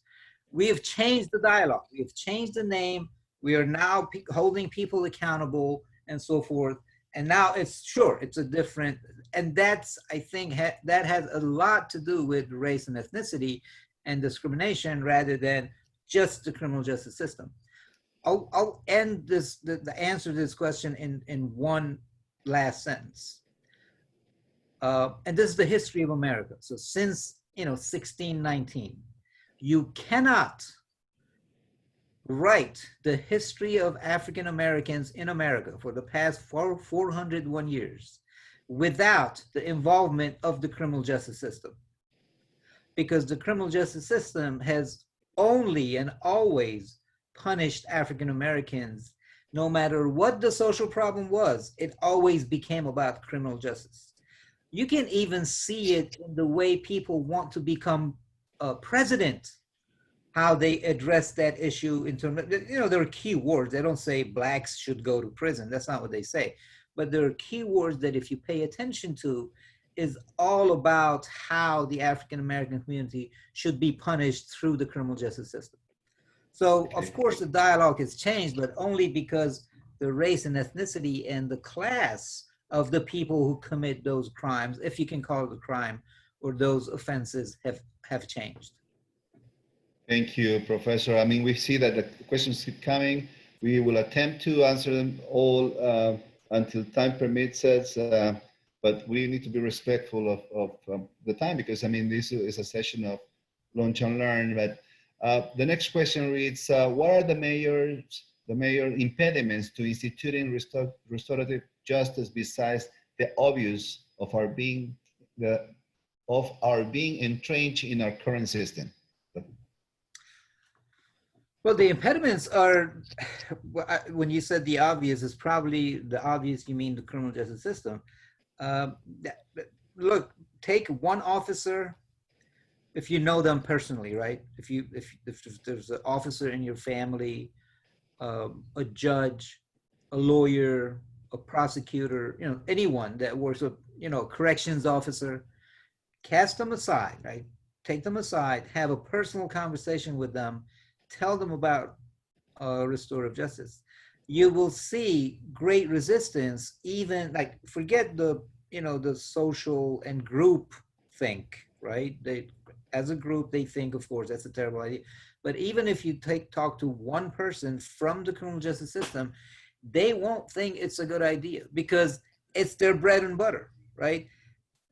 we have changed the dialogue. We have changed the name. We are now holding people accountable and so forth. And now it's a different, and that's, I think, that has a lot to do with race and ethnicity and discrimination rather than just the criminal justice system. I'll end this, the answer to this question in one last sentence. And this is the history of America. So since, 1619, you cannot write the history of African Americans in America for the past 401 years without the involvement of the criminal justice system. Because the criminal justice system has only and always punished African Americans. No matter what the social problem was, it always became about criminal justice. You can even see it in the way people want to become president, how they address that issue in terms of, there are key words. They don't say blacks should go to prison. That's not what they say. But there are key words that if you pay attention to, is all about how the African-American community should be punished through the criminal justice system. So of course the dialogue has changed, but only because the race and ethnicity and the class of the people who commit those crimes, if you can call it a crime, or those offenses have changed. Thank you, Professor. I mean, we see that the questions keep coming. We will attempt to answer them all until time permits us, but we need to be respectful of the time because, I mean, this is a session of launch and learn. But the next question reads, what are the major impediments to instituting restorative justice besides the obvious of our being entrenched in our current system? Well, the impediments are, when you said the obvious, is probably the obvious, you mean the criminal justice system. Look, take one officer, if you know them personally, right? If there's an officer in your family, a judge, a lawyer, a prosecutor, anyone that works with, a corrections officer, cast them aside, right? Take them aside, have a personal conversation with them, tell them about restorative justice. You will see great resistance, even like, forget the, the social and group think, right? As a group, they think, of course, that's a terrible idea. But even if you talk to one person from the criminal justice system, they won't think it's a good idea because it's their bread and butter, right?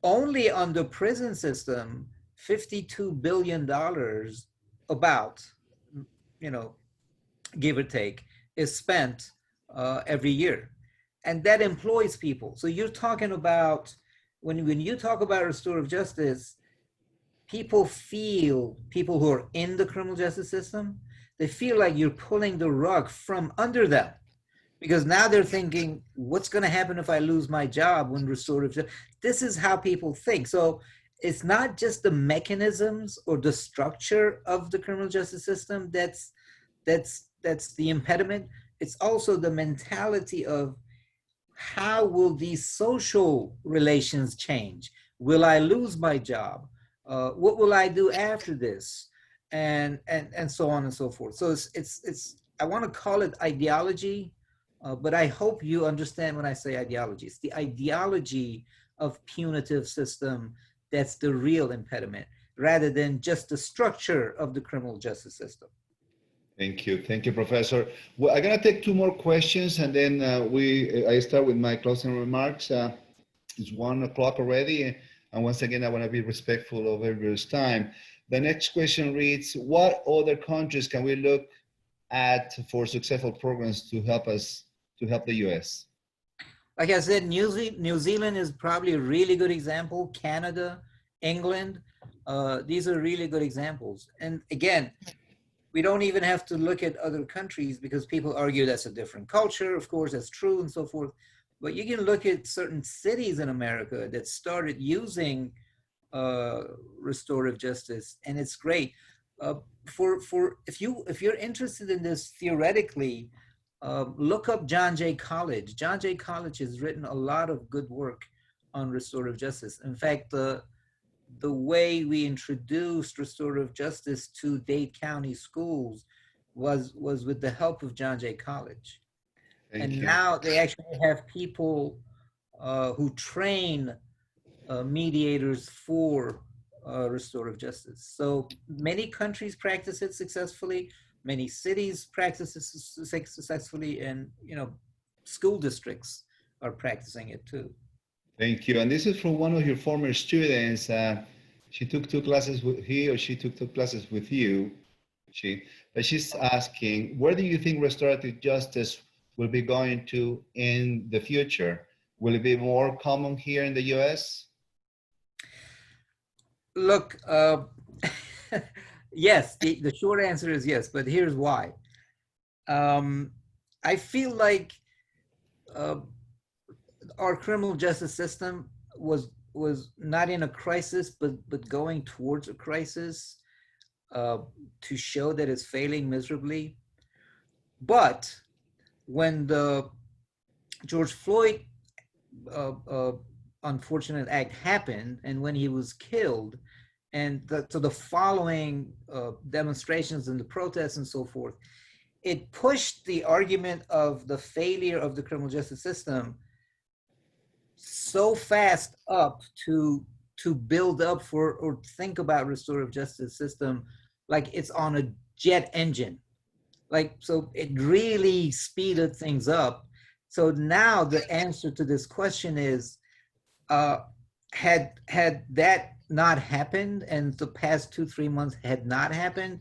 Only on the prison system, $52 billion about, give or take, is spent every year. And that employs people. So you're talking about, when you talk about restorative justice, people who are in the criminal justice system, they feel like you're pulling the rug from under them Because now they're thinking, what's going to happen if I lose my job when restorative? This is how people think. So it's not just the mechanisms or the structure of the criminal justice system that's the impediment. It's also the mentality of how will these social relations change? Will I lose my job? What will I do after this? And so on and so forth. So it's I want to call it ideology, but I hope you understand when I say ideology. It's the ideology of punitive system that's the real impediment, rather than just the structure of the criminal justice system. Thank you, Professor. Well, I'm gonna take two more questions, and then I start with my closing remarks. It's 1 o'clock already, and once again, I want to be respectful of everybody's time. The next question reads: what other countries can we look at for successful programs to help the U.S.? Like I said, New Zealand is probably a really good example. Canada, England, these are really good examples. And again, we don't even have to look at other countries because people argue that's a different culture. Of course, that's true and so forth. But you can look at certain cities in America that started using restorative justice, and it's great. If you're interested in this theoretically, look up John Jay College. John Jay College has written a lot of good work on restorative justice. In fact, the way we introduced restorative justice to Dade County schools was with the help of John Jay College. Thank you. Now they actually have people who train mediators for restorative justice. So many countries practice it successfully, many cities practice it successfully, and school districts are practicing it too. Thank you. And this is from one of your former students. She took two classes with you. But she's asking, where do you think restorative justice will be going to in the future? Will it be more common here in the US? Look, yes, the short answer is yes, but here's why. I feel like our criminal justice system was not in a crisis, but going towards a crisis to show that it's failing miserably. But when the George Floyd unfortunate act happened, and when he was killed, and so the following demonstrations and the protests and so forth, it pushed the argument of the failure of the criminal justice system so fast up to build up for or think about restorative justice system like it's on a jet engine. Like, so it really speeded things up. So now the answer to this question is, had that not happened, and the past 2-3 months had not happened,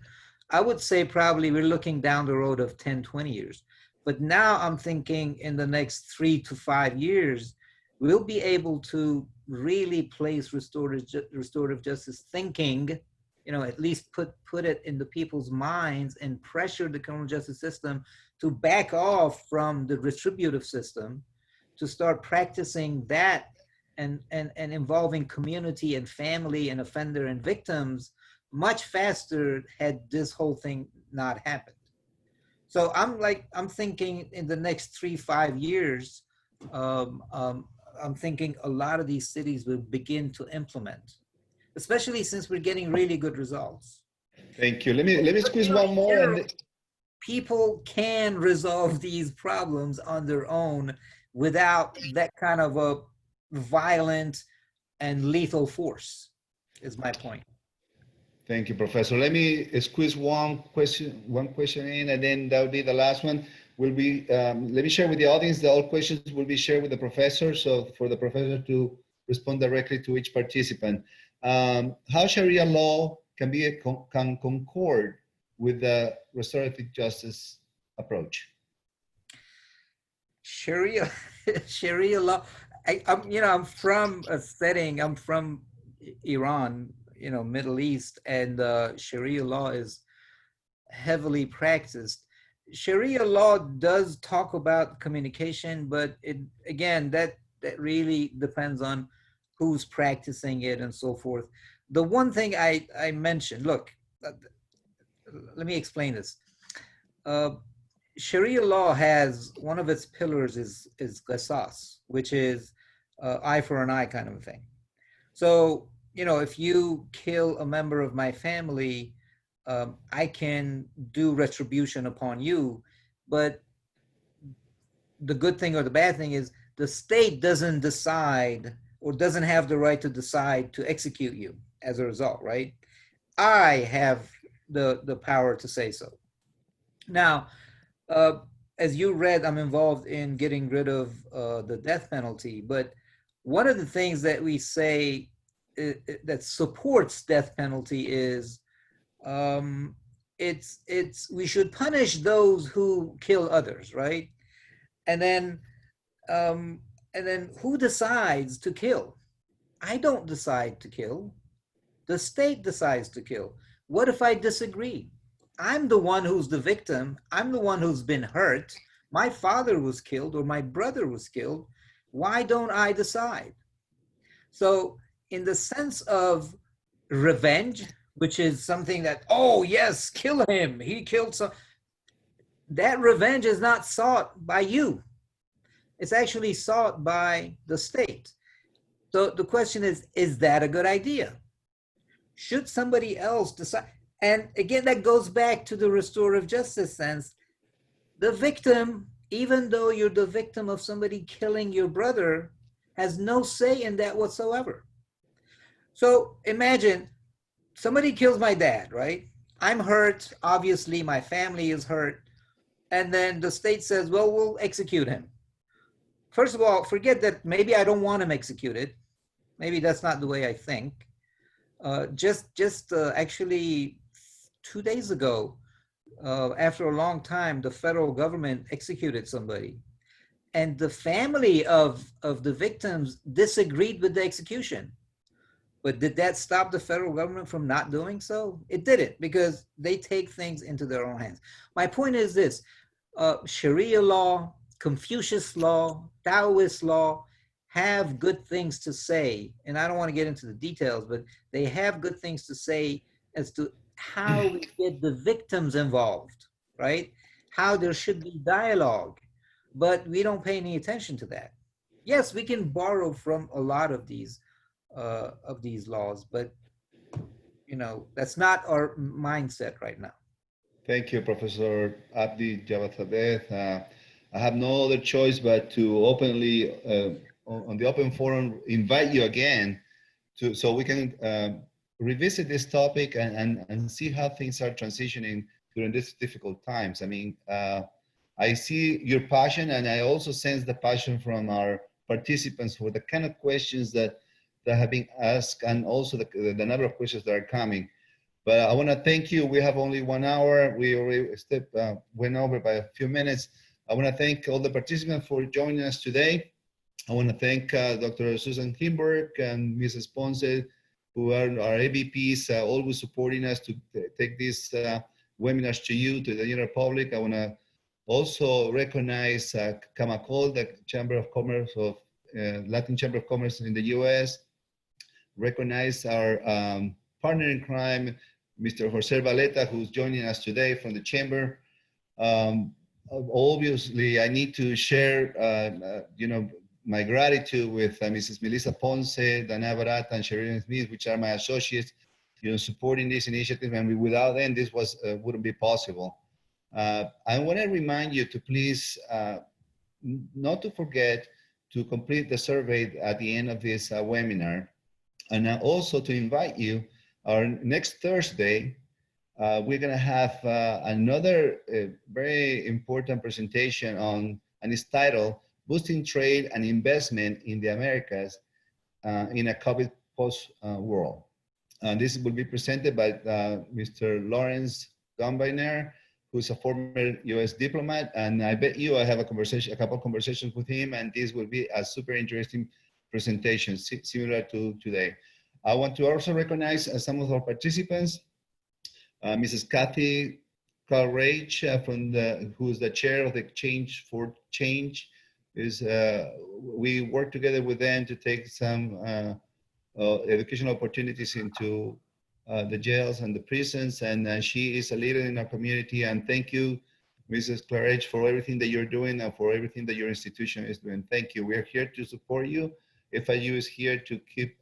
I would say probably we're looking down the road of 10-20 years. But now I'm thinking in the next 3 to 5 years, we'll be able to really place restorative justice thinking, at least put it in the people's minds and pressure the criminal justice system to back off from the retributive system, to start practicing that and involving community and family and offender and victims much faster had this whole thing not happened. So I'm thinking in the next 3-5 years, I'm thinking a lot of these cities will begin to implement, especially since we're getting really good results. Thank you. Let me squeeze one more. People can resolve these problems on their own without that kind of a violent and lethal force, is my point. Thank you, Professor. Let me squeeze one question in, and then that will be the last one. Let me share with the audience that all questions will be shared with the professor. So for the professor to respond directly to each participant. How Sharia law can concord with the restorative justice approach? Sharia law. I'm from a setting. I'm from Iran, Middle East, and Sharia law is heavily practiced. Sharia law does talk about communication, but again, that really depends on who's practicing it and so forth. The one thing I mentioned, look, let me explain this. Sharia law has one of its pillars is qisas, which is eye for an eye kind of a thing. So, if you kill a member of my family, I can do retribution upon you. But the good thing or the bad thing is the state doesn't decide or doesn't have the right to decide to execute you as a result, right? I have the power to say so. Now, as you read, I'm involved in getting rid of the death penalty. But one of the things that we say that supports death penalty is we should punish those who kill others, right? And then who decides to kill? I don't decide to kill. The state decides to kill. What if I disagree? I'm the one who's the victim. I'm the one who's been hurt. My father was killed or my brother was killed. Why don't I decide? So in the sense of revenge, which is something that, oh yes, kill him, he killed some, that revenge is not sought by you. It's actually sought by the state. So the question is that a good idea? Should somebody else decide? And again, that goes back to the restorative justice sense. The victim, even though you're the victim of somebody killing your brother, has no say in that whatsoever. So imagine somebody kills my dad, right? I'm hurt. Obviously, my family is hurt. And then the state says, well, we'll execute him. First of all, forget that maybe I don't want him executed. Maybe that's not the way I think. Actually 2 days ago, after a long time, the federal government executed somebody. And the family of the victims disagreed with the execution. But did that stop the federal government from not doing so? It didn't, because they take things into their own hands. My point is this, Sharia law, Confucius law, Taoist law have good things to say. And I don't want to get into the details, but they have good things to say as to how we get the victims involved, right? How there should be dialogue, but we don't pay any attention to that. Yes, we can borrow from a lot of these laws, but that's not our mindset right now. Thank you, Professor Abdy Javadzadeh. I have no other choice but to openly, on the open forum, invite you again so we can revisit this topic and see how things are transitioning during these difficult times. I mean, I see your passion, and I also sense the passion from our participants for the kind of questions that have been asked, and also the number of questions that are coming. But I want to thank you. We have only 1 hour. We already went over by a few minutes. I want to thank all the participants for joining us today. I want to thank Dr. Susan Kimberg and Mrs. Ponce, who are our ABPs, always supporting us to take these webinars to you, to the general public. I want to also recognize Camacol, the Chamber of Commerce of Latin Chamber of Commerce in the U.S. Recognize our partner in crime, Mr. Jose Valeta, who's joining us today from the Chamber. Obviously, I need to share, my gratitude with Mrs. Melissa Ponce, Dana Barata, and Sheridan Smith, which are my associates, supporting this initiative. And without them, this wouldn't be possible. I want to remind you to please not to forget to complete the survey at the end of this webinar, and also to invite you. Our next Thursday, we're going to have another very important presentation on, and it's titled Boosting Trade and Investment in the Americas in a COVID post world. And this will be presented by Mr. Lawrence Gombiner, who's a former US diplomat. And I bet you I have a couple of conversations with him, and this will be a super interesting presentation similar to today. I want to also recognize some of our participants, Mrs. Kathy Courage who's the chair of the Exchange for Change. We work together with them to take some educational opportunities into the jails and the prisons, and she is a leader in our community. And thank you, Mrs. Claridge, for everything that you're doing and for everything that your institution is doing. Thank you. We're here to support you. FIU is here to keep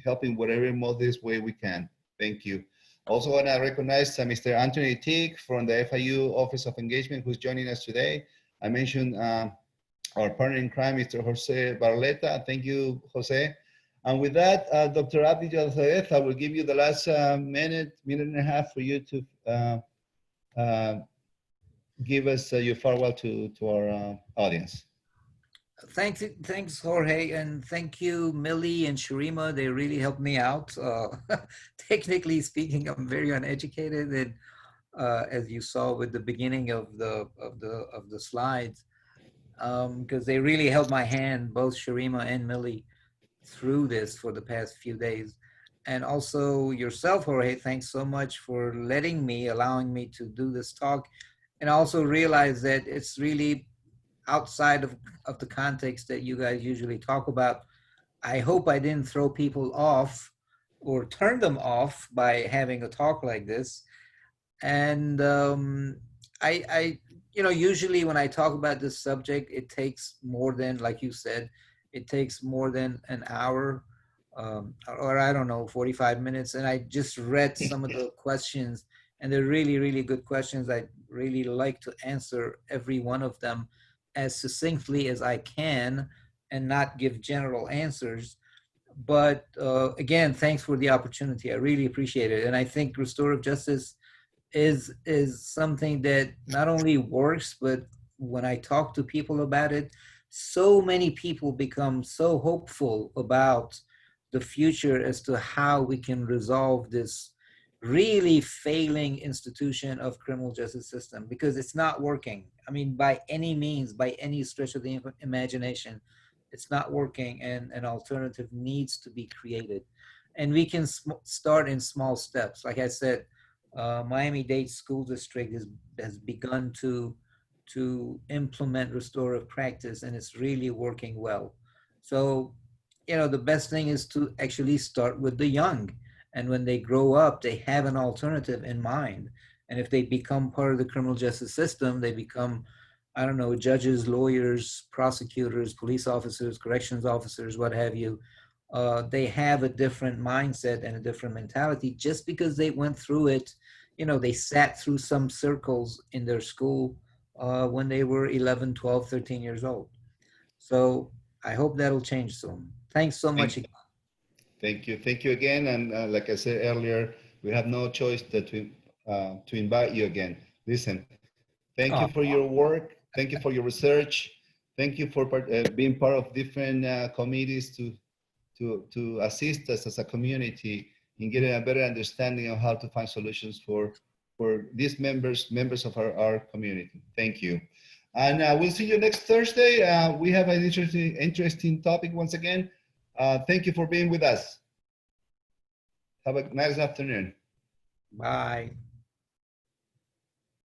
helping whatever modest way we can. Thank you. Also want to recognize Mr. Anthony Teague from the FIU Office of Engagement, who's joining us today. I mentioned our partner in crime, Mr. Jose Barleta. Thank you, Jose. And with that, Dr. Abdy Javadzadeh, I will give you the last minute and a half for you to give us your farewell to our audience. Thanks, Jorge, and thank you, Millie and Sharima. They really helped me out. Technically speaking, I'm very uneducated, and as you saw with the beginning of the slides, because they really held my hand, both Sharima and Millie, through this for the past few days. And also yourself, Jorge, thanks so much for allowing me to do this talk, and also realize that it's really outside of the context that you guys usually talk about. I hope I didn't throw people off or turn them off by having a talk like this. And usually when I talk about this subject, it takes more than, like you said, it takes more than an hour, or I don't know, 45 minutes. And I just read some of the questions, and they're really, really good questions. I'd really like to answer every one of them as succinctly as I can and not give general answers. But again, thanks for the opportunity. I really appreciate it. And I think restorative justice is something that not only works, but when I talk to people about it, so many people become so hopeful about the future as to how we can resolve this really failing institution of criminal justice system, because it's not working. I mean, by any means, by any stretch of the imagination, it's not working, and an alternative needs to be created. And we can start in small steps. Like I said, Miami-Dade School District has begun to implement restorative practice, and it's really working well. So, the best thing is to actually start with the young. And when they grow up, they have an alternative in mind. And if they become part of the criminal justice system, they become, I don't know, judges, lawyers, prosecutors, police officers, corrections officers, what have you. They have a different mindset and a different mentality just because they went through it. They sat through some circles in their school when they were 11, 12, 13 years old. So I hope that'll change soon. Thanks so much. Thank you. Thank you again. And like I said earlier, we have no choice but to invite you again. Listen, thank you for your work. Thank you for your research. Thank you for being part of different committees to assist us as a community in getting a better understanding of how to find solutions for these members of our community. Thank you. And we'll see you next Thursday. We have an interesting topic once again. Thank you for being with us. Have a nice afternoon. Bye.